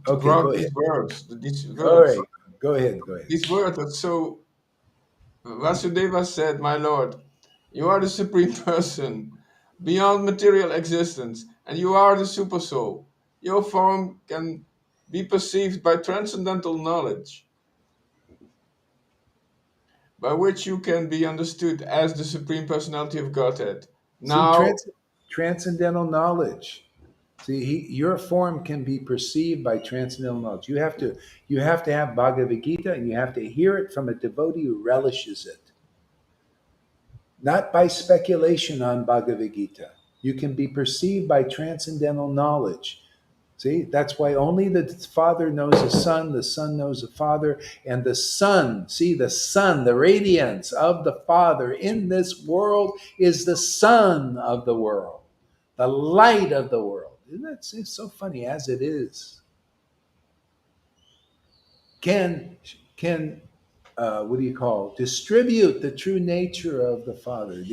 Okay, grab go these ahead. words. All right, go ahead. These words are so. Vasudeva said, "My Lord, you are the supreme person, beyond material existence, and you are the super soul. Your form can be perceived by transcendental knowledge, by which you can be understood as the supreme personality of Godhead. See, Now, transcendental knowledge. See, your form can be perceived by transcendental knowledge. You have to have Bhagavad Gita, and you have to hear it from a devotee who relishes it, not by speculation on Bhagavad Gita. You can be perceived by transcendental knowledge. See, that's why only the Father knows the Son knows the Father, and the Son, the radiance of the Father in this world is the Son of the world, the light of the world. Isn't that it's so funny as it is? Can what do you call, distribute the true nature of the Father,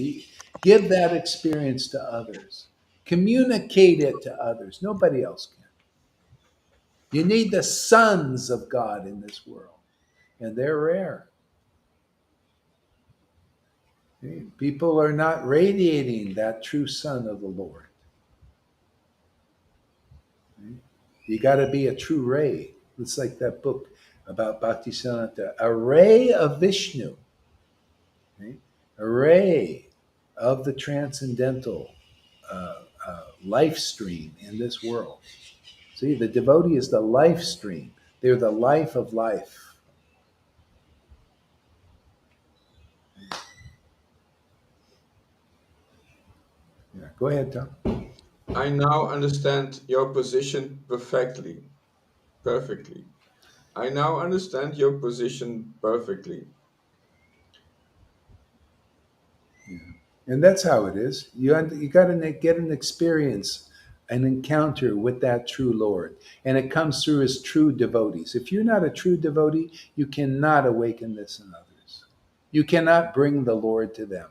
give that experience to others, communicate it to others. Nobody else can. You need the sons of God in this world, and they're rare. People are not radiating that true sun of the Lord. You got to be a true ray. It's like that book about Bhaktisiddhanta, a ray of Vishnu, right? A ray of the transcendental life stream in this world. See, the devotee is the life stream. They're the life of life. Yeah, go ahead, Tom. I now understand your position perfectly. Perfectly. I now understand your position perfectly. And that's how it is. You got to get an experience, an encounter with that true Lord. And it comes through as true devotees. If you're not a true devotee, you cannot awaken this in others. You cannot bring the Lord to them.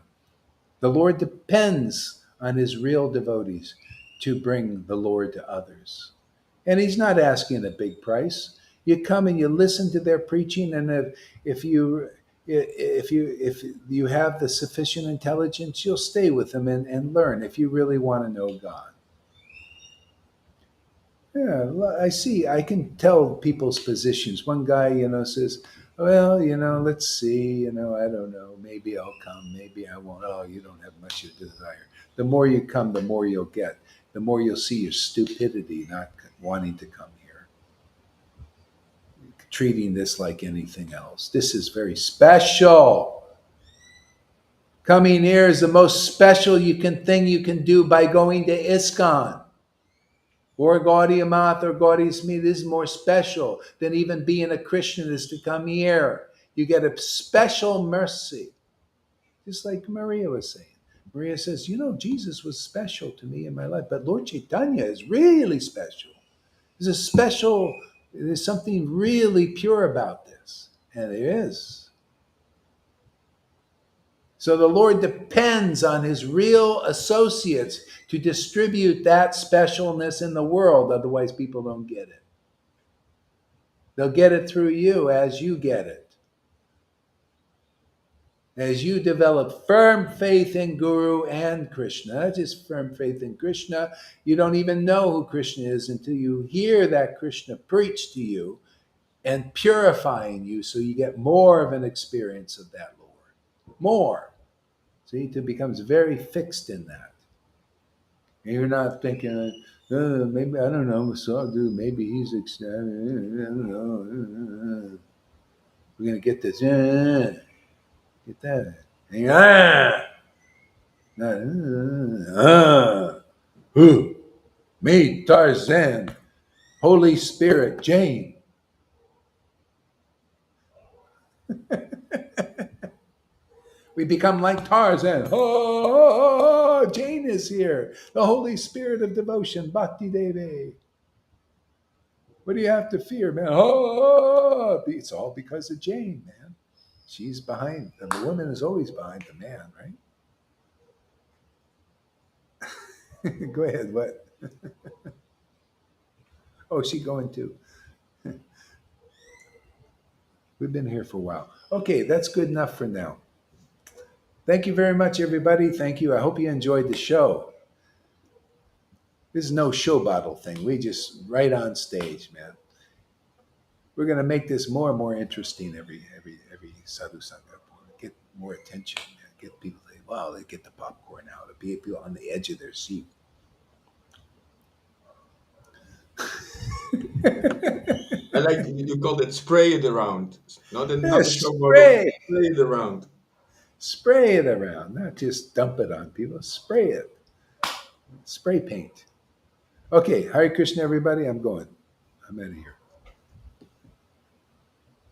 The Lord depends on his real devotees to bring the Lord to others. And he's not asking a big price. You come and you listen to their preaching, and if you if you have the sufficient intelligence, you'll stay with them and learn if you really want to know God. Yeah, I see. I can tell people's positions. One guy, says, "Well, let's see. I don't know. Maybe I'll come. Maybe I won't." Oh, you don't have much of a desire. The more you come, the more you'll get. The more you'll see your stupidity not wanting to come here, treating this like anything else. This is very special. Coming here is the most special thing you can do by going to ISKCON. Or Gaudiya Math or Gaudiya Smith is more special than even being a Christian is to come here. You get a special mercy. Just like Maria was saying. Maria says, Jesus was special to me in my life, but Lord Caitanya is really special. There's something really pure about this. And there is. So the Lord depends on his real associates to distribute that specialness in the world. Otherwise, people don't get it. They'll get it through you as you get it. As you develop firm faith in Guru and Krishna, not just firm faith in Krishna, you don't even know who Krishna is until you hear that Krishna preach to you and purifying you so you get more of an experience of that Lord. More. See, it becomes very fixed in that. And you're not thinking, maybe, I don't know, Sadhu, maybe he's, I don't know, we're going to get this, get that. Who? Me, Tarzan, Holy Spirit, Jane. We become like Tarzan. Oh, Jane is here. The Holy Spirit of devotion, Bhakti Devi. What do you have to fear, man? Oh, it's all because of Jane, man. She's behind. The woman is always behind the man, right? Go ahead. What? Oh, she going too. We've been here for a while. Okay, that's good enough for now. Thank you very much, everybody. Thank you. I hope you enjoyed the show. This is no show bottle thing. We just right on stage, man. We're going to make this more and more interesting every sadhu sangha. Get more attention, man. Get people to, wow, they get the popcorn out. People on the edge of their seat. I like you called it spray it around. Not a show model. Spray. Spray it around. Spray it around, not just dump it on people. Spray it. Spray paint. Okay, Hare Krishna, everybody. I'm going. I'm out of here.